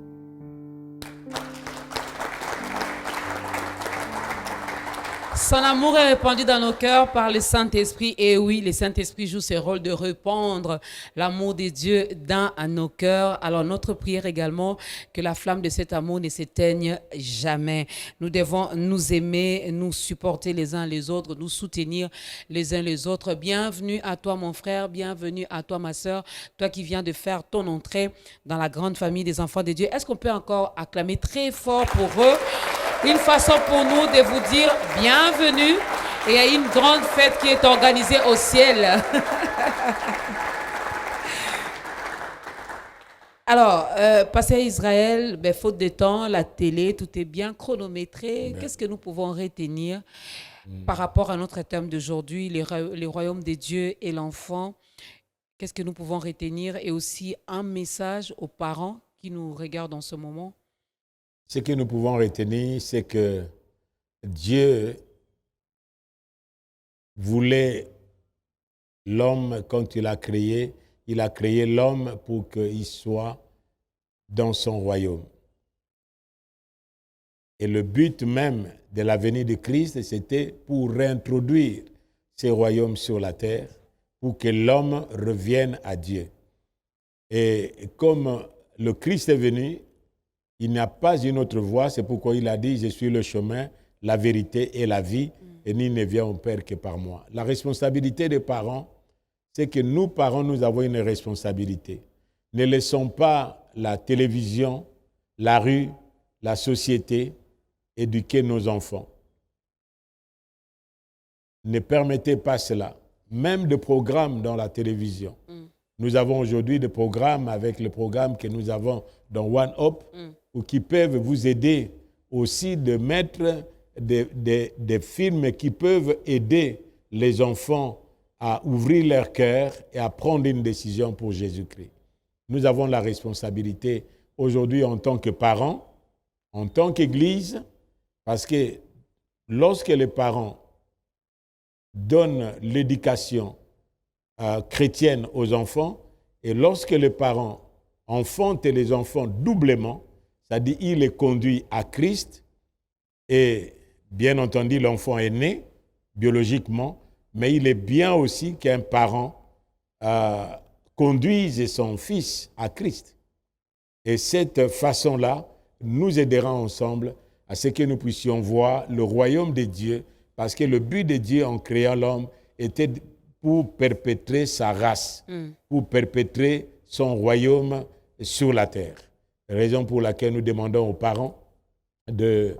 Son amour est répandu dans nos cœurs par le Saint-Esprit. Et oui, le Saint-Esprit joue ce rôle de répandre l'amour de Dieu dans nos cœurs. Alors notre prière également, que la flamme de cet amour ne s'éteigne jamais. Nous devons nous aimer, nous supporter les uns les autres, nous soutenir les uns les autres. Bienvenue à toi mon frère, bienvenue à toi ma sœur, toi qui viens de faire ton entrée dans la grande famille des enfants de Dieu. Est-ce qu'on peut encore acclamer très fort pour eux? Une façon pour nous de vous dire bienvenue. Et il y a une grande fête qui est organisée au ciel. Alors, pasteur Israël, faute de temps, la télé, tout est bien chronométré. Qu'est-ce que nous pouvons retenir par rapport à notre thème d'aujourd'hui, les royaumes de Dieu et l'enfant? Qu'est-ce que nous pouvons retenir? Et aussi un message aux parents qui nous regardent en ce moment.
Ce que nous pouvons retenir, c'est que Dieu voulait l'homme quand il a créé l'homme pour qu'il soit dans son royaume. Et le but même de la venue de Christ, c'était pour réintroduire ce royaume sur la terre,
pour que l'homme revienne à Dieu. Et comme le Christ est venu, il n'y a pas une autre voie, c'est pourquoi il a dit « Je suis le chemin, la vérité et la vie, et nul ne vient au Père que par moi ». La responsabilité des parents, c'est que nous, parents, nous avons une responsabilité. Ne laissons pas la télévision, la rue, la société éduquer nos enfants. Ne permettez pas cela. Même des programmes dans la télévision. Nous avons aujourd'hui des programmes avec le programme que nous avons dans One Hope ou qui peuvent vous aider aussi de mettre des films qui peuvent aider les enfants à ouvrir leur cœur et à prendre une décision pour Jésus-Christ. Nous avons la responsabilité aujourd'hui en tant que parents, en tant qu'Église, parce que lorsque les parents donnent l'éducation chrétienne aux enfants, et lorsque les parents enfantent les enfants doublement, c'est-à-dire il les conduit à Christ, et bien entendu l'enfant est né biologiquement, mais il est bien aussi qu'un parent conduise son fils à Christ. Et cette façon-là nous aidera ensemble à ce que nous puissions voir le royaume de Dieu, parce que le but de Dieu en créant l'homme était pour perpétrer sa race, pour perpétrer son royaume sur la terre. Raison pour laquelle nous demandons aux parents de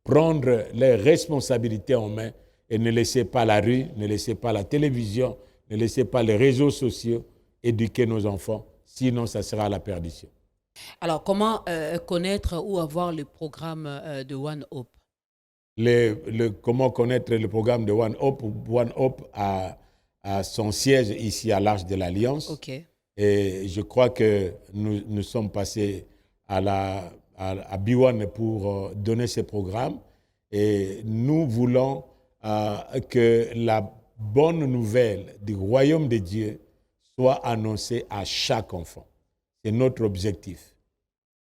prendre leurs responsabilités en main et ne laissez pas la rue, ne laissez pas la télévision, ne laissez pas les réseaux sociaux éduquer nos enfants, sinon ça sera la perdition.
Alors, comment connaître ou avoir le programme de One Hope?
Comment connaître le programme de One Hope? One Hope a son siège ici à l'Arche de l'Alliance.
Okay.
Et je crois que nous sommes passés à B1 pour donner ce programme. Et nous voulons que la bonne nouvelle du royaume de Dieu soit annoncée à chaque enfant. C'est notre objectif.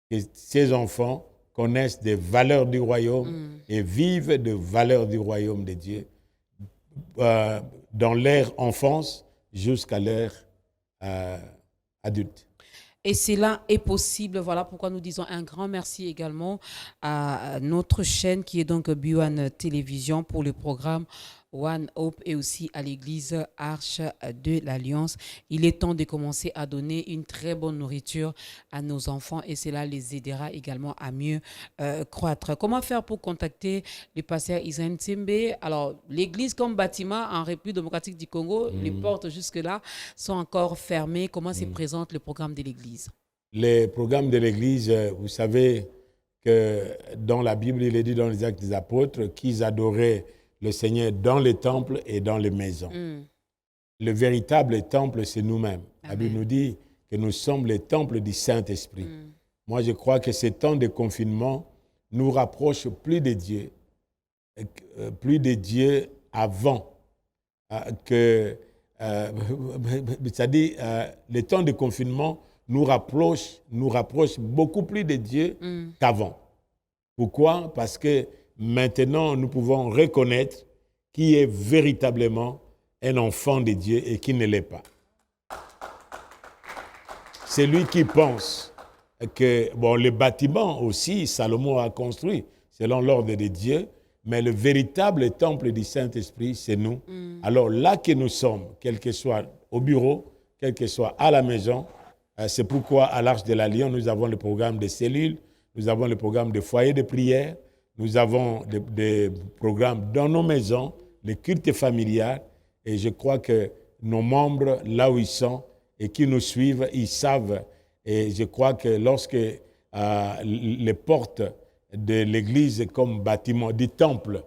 Que ces enfants connaissent des valeurs du royaume et vivent des valeurs du royaume de Dieu dans leur enfance jusqu'à leur adulte.
Et cela est possible. Voilà pourquoi nous disons un grand merci également à notre chaîne qui est donc B1 Télévision pour le programme One Hope et aussi à l'église Arche de l'Alliance. Il est temps de commencer à donner une très bonne nourriture à nos enfants et cela les aidera également à mieux croître. Comment faire pour contacter le pasteur Israël Ntembe? Alors, l'église comme bâtiment en République démocratique du Congo, les portes jusque-là sont encore fermées. Comment se présente le programme de l'église?
Les programmes de l'église, vous savez que dans la Bible, il est dit dans les Actes des Apôtres qu'ils adoraient le Seigneur dans les temples et dans les maisons. Le véritable temple, c'est nous-mêmes. La Bible nous dit que nous sommes les temples du Saint-Esprit. Moi, je crois que ces temps de confinement nous rapprochent plus de Dieu avant que... c'est-à-dire, les temps de confinement nous rapprochent beaucoup plus de Dieu qu'avant. Pourquoi? Parce que maintenant, nous pouvons reconnaître qui est véritablement un enfant de Dieu et qui ne l'est pas. C'est lui qui pense que, le bâtiment aussi, Salomon a construit selon l'ordre de Dieu, mais le véritable temple du Saint-Esprit, c'est nous. Alors là que nous sommes, quel que soit au bureau, quel que soit à la maison, c'est pourquoi à l'Arche de l'Alliance, nous avons le programme de cellules, nous avons le programme de foyers de prière, nous avons des programmes dans nos maisons, les cultes familiales, et je crois que nos membres, là où ils sont, et qui nous suivent, ils savent. Et je crois que lorsque les portes de l'église comme bâtiment, du temple,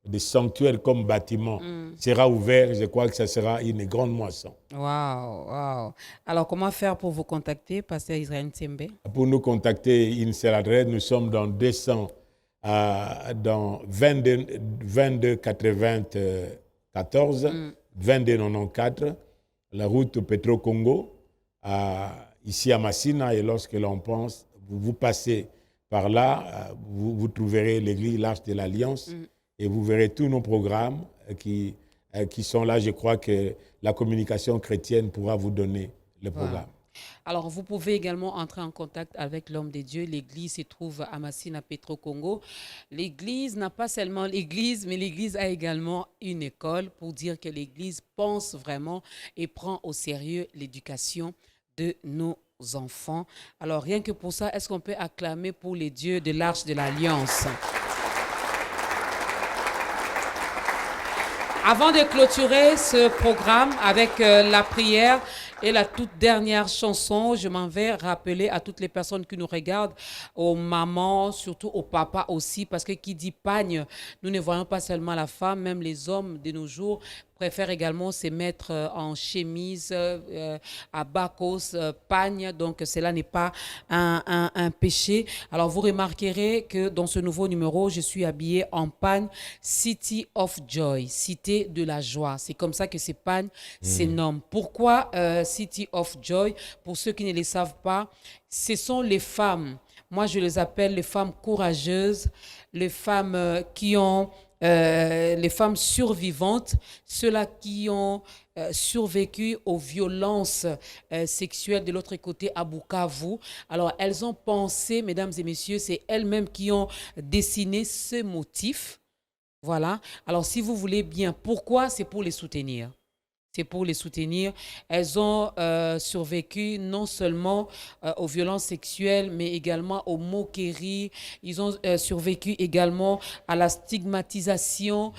des sanctuaires comme bâtiment, sera ouvert, je crois que ça sera une grande moisson.
Wow. Alors, comment faire pour vous contacter, pasteur Israël Ntembe?
Pour nous contacter, une seule adresse, nous sommes dans 2294, 2294, la route Petro-Congo, ici à Massina. Et lorsque l'on pense, vous passez par là, vous trouverez l'église l'Arche de l'Alliance et vous verrez tous nos programmes qui qui sont là. Je crois que la communication chrétienne pourra vous donner le
Voilà.
programme.
Alors, vous pouvez également entrer en contact avec l'homme de Dieu. L'église se trouve à Massina, Petro Congo. L'église n'a pas seulement l'église, mais l'église a également une école pour dire que l'église pense vraiment et prend au sérieux l'éducation de nos enfants. Alors, rien que pour ça, est-ce qu'on peut acclamer pour les dieux de l'Arche de l'Alliance? Avant de clôturer ce programme avec la prière et la toute dernière chanson, je m'en vais rappeler à toutes les personnes qui nous regardent, aux mamans, surtout aux papas aussi, parce que qui dit pagne, nous ne voyons pas seulement la femme, même les hommes de nos jours préfèrent également se mettre en chemise, à bas-cause, pagne, donc cela n'est pas un péché. Alors vous remarquerez que dans ce nouveau numéro, je suis habillée en pagne City of Joy, cité de la joie. C'est comme ça que ces pagnes se nomment. Pourquoi City of Joy? Pour ceux qui ne le savent pas, ce sont les femmes. Moi, je les appelle les femmes courageuses, les femmes qui ont les femmes survivantes, ceux-là qui ont survécu aux violences sexuelles de l'autre côté à Bukavu. Alors, elles ont pensé, mesdames et messieurs, c'est elles-mêmes qui ont dessiné ce motif. Voilà. Alors, si vous voulez bien, pourquoi? C'est pour les soutenir. C'est pour les soutenir. Elles ont survécu non seulement aux violences sexuelles, mais également aux moqueries. Ils ont survécu également à la stigmatisation.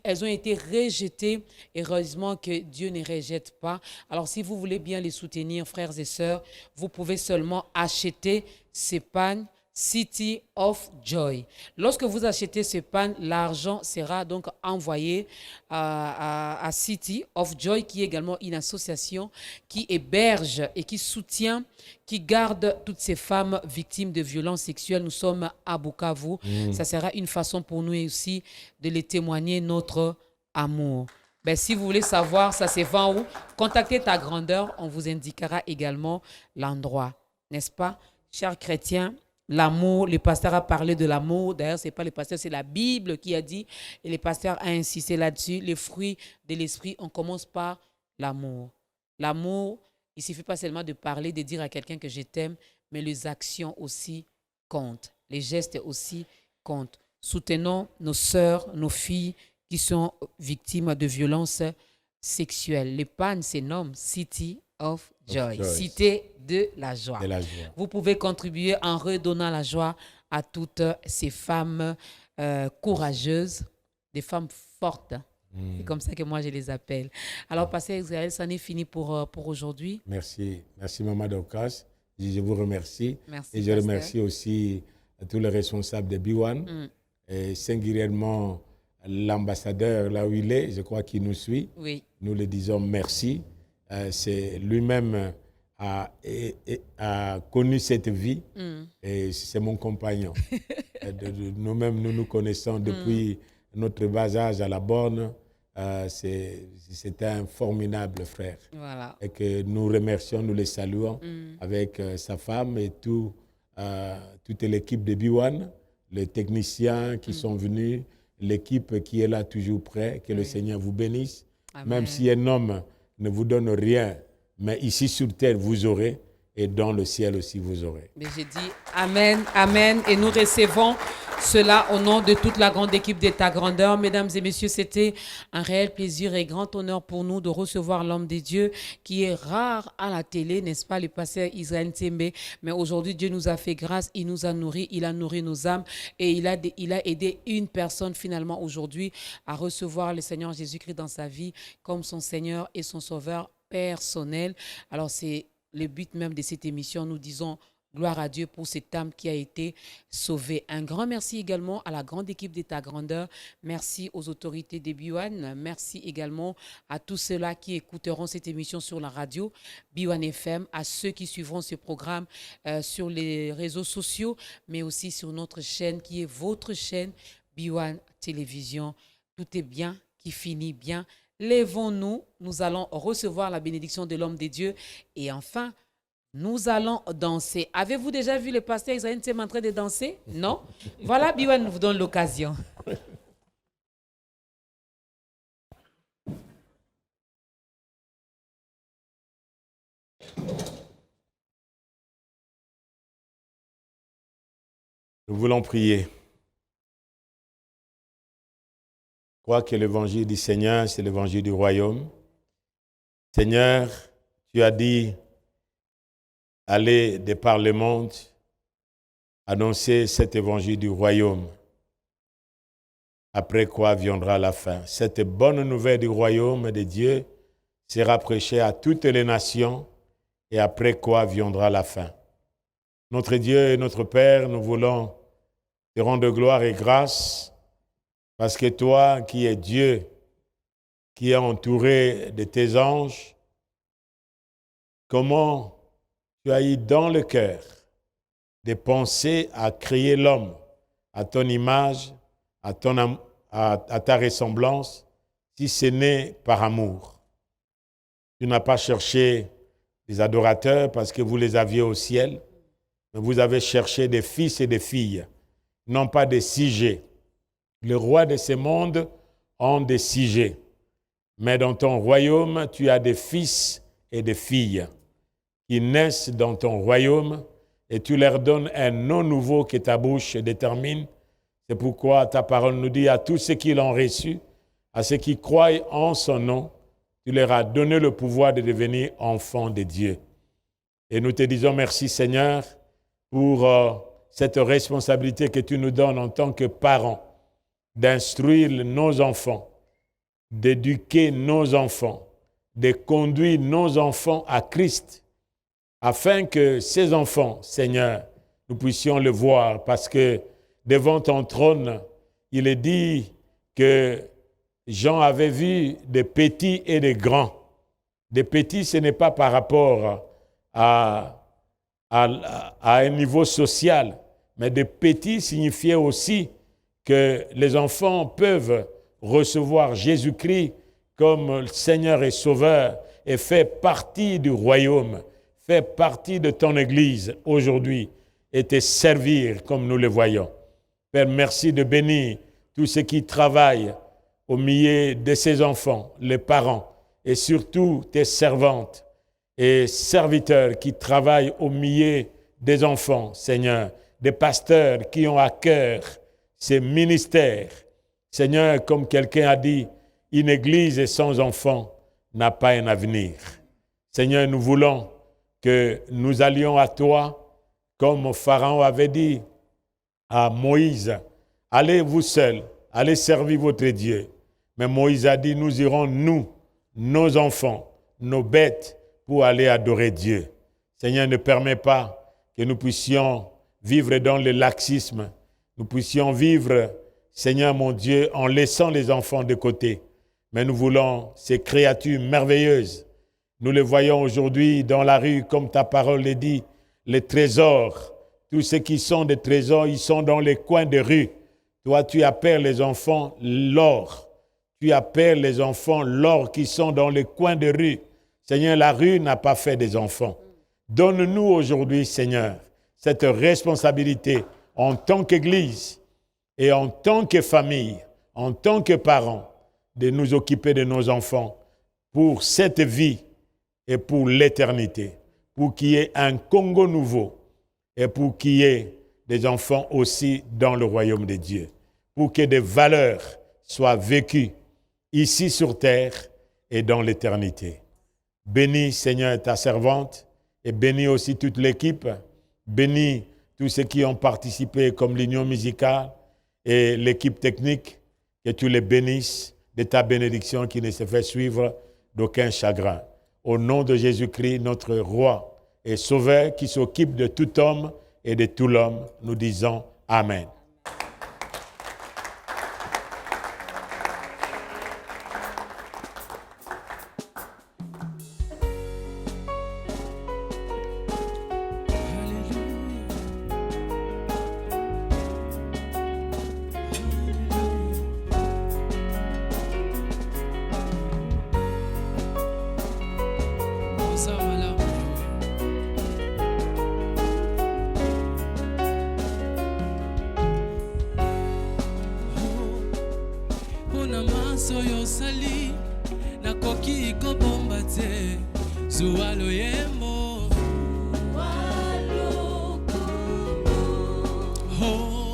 Elles ont été rejetées. Heureusement que Dieu ne rejette pas. Alors, si vous voulez bien les soutenir, frères et sœurs, vous pouvez seulement acheter ces pagnes City of Joy. Lorsque vous achetez ce pan, l'argent sera donc envoyé à City of Joy, qui est également une association qui héberge et qui soutient, qui garde toutes ces femmes victimes de violences sexuelles. Nous sommes à Bukavu. Ça sera une façon pour nous aussi de les témoigner notre amour. Ben, si vous voulez savoir, ça se vend où? Contactez ta grandeur, on vous indiquera également l'endroit. N'est-ce pas, chers chrétiens? L'amour, le pasteur a parlé de l'amour. D'ailleurs, ce n'est pas le pasteur, c'est la Bible qui a dit. Et le pasteur a insisté là-dessus. Les fruits de l'esprit, on commence par l'amour. L'amour, il ne suffit pas seulement de parler, de dire à quelqu'un que je t'aime, mais les actions aussi comptent. Les gestes aussi comptent. Soutenons nos sœurs, nos filles qui sont victimes de violences sexuelles. Les pannes se nomment City of Joy, cité de la joie. Vous pouvez contribuer en redonnant la joie à toutes ces femmes courageuses, des femmes fortes. C'est comme ça que moi je les appelle. Alors, pasteur Israël, ça n'est fini pour aujourd'hui.
Merci. Merci, Maman Dorcas. Je vous remercie.
Merci,
et je remercie aussi tous les responsables de B1, et singulièrement l'ambassadeur, là où il est, je crois qu'il nous suit.
Oui.
Nous le disons merci. C'est lui-même a connu cette vie et c'est mon compagnon. Nous-mêmes, nous nous connaissons depuis notre bas âge à la borne. C'est un formidable frère.
Voilà.
Et que nous remercions, nous le saluons avec sa femme et toute l'équipe de B1, les techniciens qui sont venus, l'équipe qui est là toujours prêt. Que le Seigneur vous bénisse. Amen. Même si un homme ne vous donne rien, mais ici sur terre, vous aurez, et dans le ciel aussi, vous aurez.
Mais j'ai dit Amen, Amen, et nous recevons cela au nom de toute la grande équipe de ta grandeur. Mesdames et messieurs, c'était un réel plaisir et grand honneur pour nous de recevoir l'homme de Dieu qui est rare à la télé, n'est-ce pas, le pasteur Israël Ntembe. Mais aujourd'hui, Dieu nous a fait grâce, il nous a nourris, il a nourri nos âmes et il a aidé une personne finalement aujourd'hui à recevoir le Seigneur Jésus-Christ dans sa vie comme son Seigneur et son Sauveur personnel. Alors c'est le but même de cette émission. Nous disons gloire à Dieu pour cette âme qui a été sauvée. Un grand merci également à la grande équipe de ta grandeur. Merci aux autorités de B1. Merci également à tous ceux-là qui écouteront cette émission sur la radio B1 FM, à ceux qui suivront ce programme sur les réseaux sociaux, mais aussi sur notre chaîne qui est votre chaîne B1 Télévision. Tout est bien qui finit bien. Lèvons-nous, nous allons recevoir la bénédiction de l'homme de Dieu et enfin, nous allons danser. Avez-vous déjà vu le pasteur Israël en train de danser? Non? Voilà, B1 vous donne l'occasion.
Nous voulons prier. Je crois que l'évangile du Seigneur, c'est l'évangile du royaume. Seigneur, tu as dit, allez de par le monde, annoncer cet évangile du royaume. Après quoi viendra la fin. Cette bonne nouvelle du royaume de Dieu sera prêchée à toutes les nations et après quoi viendra la fin. Notre Dieu et notre Père, nous voulons te rendre gloire et grâce parce que toi qui es Dieu, qui es entouré de tes anges, comment tu as eu dans le cœur de penser à créer l'homme à ton image, à ta ressemblance, si ce n'est par amour. Tu n'as pas cherché des adorateurs parce que vous les aviez au ciel, mais vous avez cherché des fils et des filles, non pas des sujets. Les rois de ce monde ont des sujets, mais dans ton royaume, tu as des fils et des filles qui naissent dans ton royaume et tu leur donnes un nom nouveau que ta bouche détermine. C'est pourquoi ta parole nous dit à tous ceux qui l'ont reçu, à ceux qui croient en son nom, tu leur as donné le pouvoir de devenir enfants de Dieu. Et nous te disons merci Seigneur pour cette responsabilité que tu nous donnes en tant que parents, d'instruire nos enfants, d'éduquer nos enfants, de conduire nos enfants à Christ, afin que ces enfants, Seigneur, nous puissions le voir, parce que devant ton trône, il est dit que Jean avait vu des petits et des grands. Des petits, ce n'est pas par rapport à un niveau social, mais des petits signifiait aussi que les enfants peuvent recevoir Jésus-Christ comme Seigneur et Sauveur et faire partie du royaume, faire partie de ton Église aujourd'hui et te servir comme nous le voyons. Père, merci de bénir tous ceux qui travaillent au milieu de ces enfants, les parents, et surtout tes servantes et serviteurs qui travaillent au milieu des enfants, Seigneur, des pasteurs qui ont à cœur ces ministères. Seigneur, comme quelqu'un a dit, une église sans enfants n'a pas un avenir. Seigneur, nous voulons que nous allions à toi, comme Pharaon avait dit à Moïse, allez vous seuls, allez servir votre Dieu. Mais Moïse a dit, nous irons, nous, nos enfants, nos bêtes, pour aller adorer Dieu. Seigneur, ne permets pas que nous puissions vivre dans le laxisme. Nous puissions vivre, Seigneur mon Dieu, en laissant les enfants de côté. Mais nous voulons ces créatures merveilleuses. Nous les voyons aujourd'hui dans la rue, comme ta parole le dit, les trésors. Tous ceux qui sont des trésors, ils sont dans les coins de rue. Toi, tu appelles les enfants l'or. Tu appelles les enfants l'or qui sont dans les coins de rue. Seigneur, la rue n'a pas fait des enfants. Donne-nous aujourd'hui, Seigneur, cette responsabilité en tant qu'Église et en tant que famille, en tant que parents, de nous occuper de nos enfants pour cette vie et pour l'éternité, pour qu'il y ait un Congo nouveau et pour qu'il y ait des enfants aussi dans le royaume de Dieu, pour que des valeurs soient vécues ici sur terre et dans l'éternité. Bénis, Seigneur, ta servante et bénis aussi toute l'équipe. Bénis tous ceux qui ont participé comme l'union musicale et l'équipe technique. Que tu les bénisses de ta bénédiction qui ne se fait suivre d'aucun chagrin. Au nom de Jésus-Christ, notre roi et sauveur qui s'occupe de tout homme et de tout l'homme, nous disons Amen.
Oh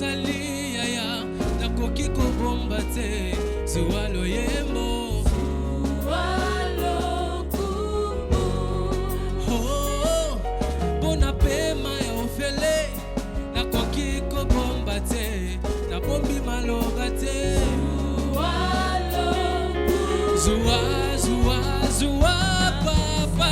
yosali yaya nakoki kobomba te zuwa loyembo mpona pema ya ofele nakoki kobomba te nabombi maloba te zuwa zuwa zuwa papa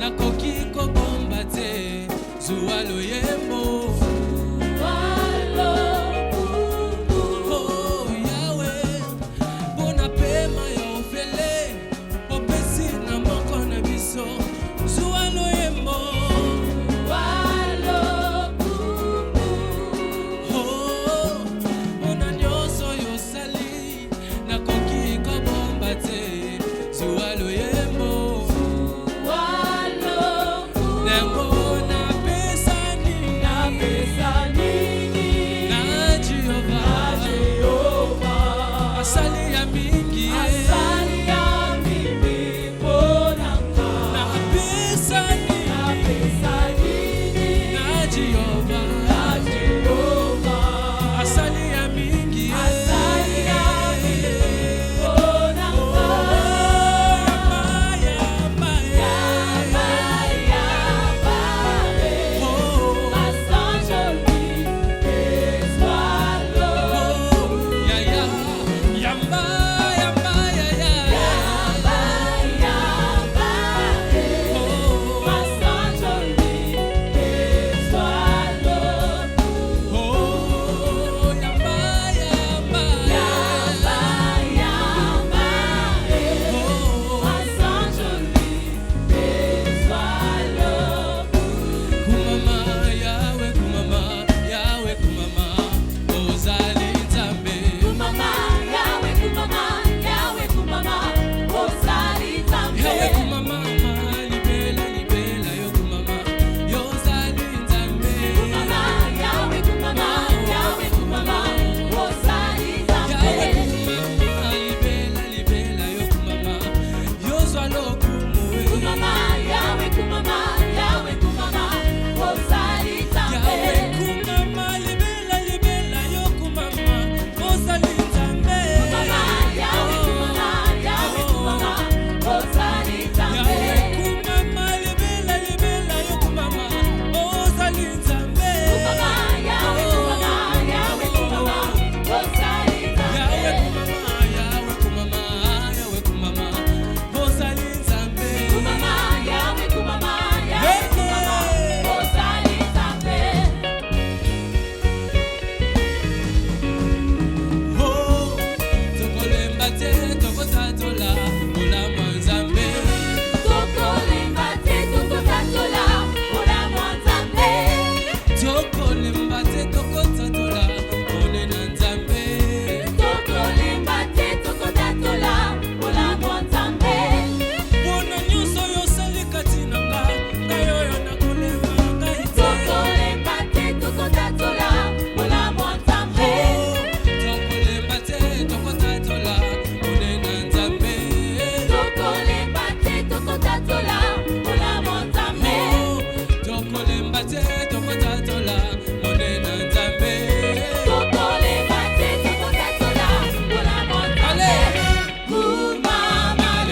nakoki kobomba te zuwa loyembo yawe mpona pema ya ofele opesi na moko na biso zuwa loyembo mpona nyonso yosali nakoki kobomba te zuwa loyembo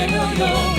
Hallelujah.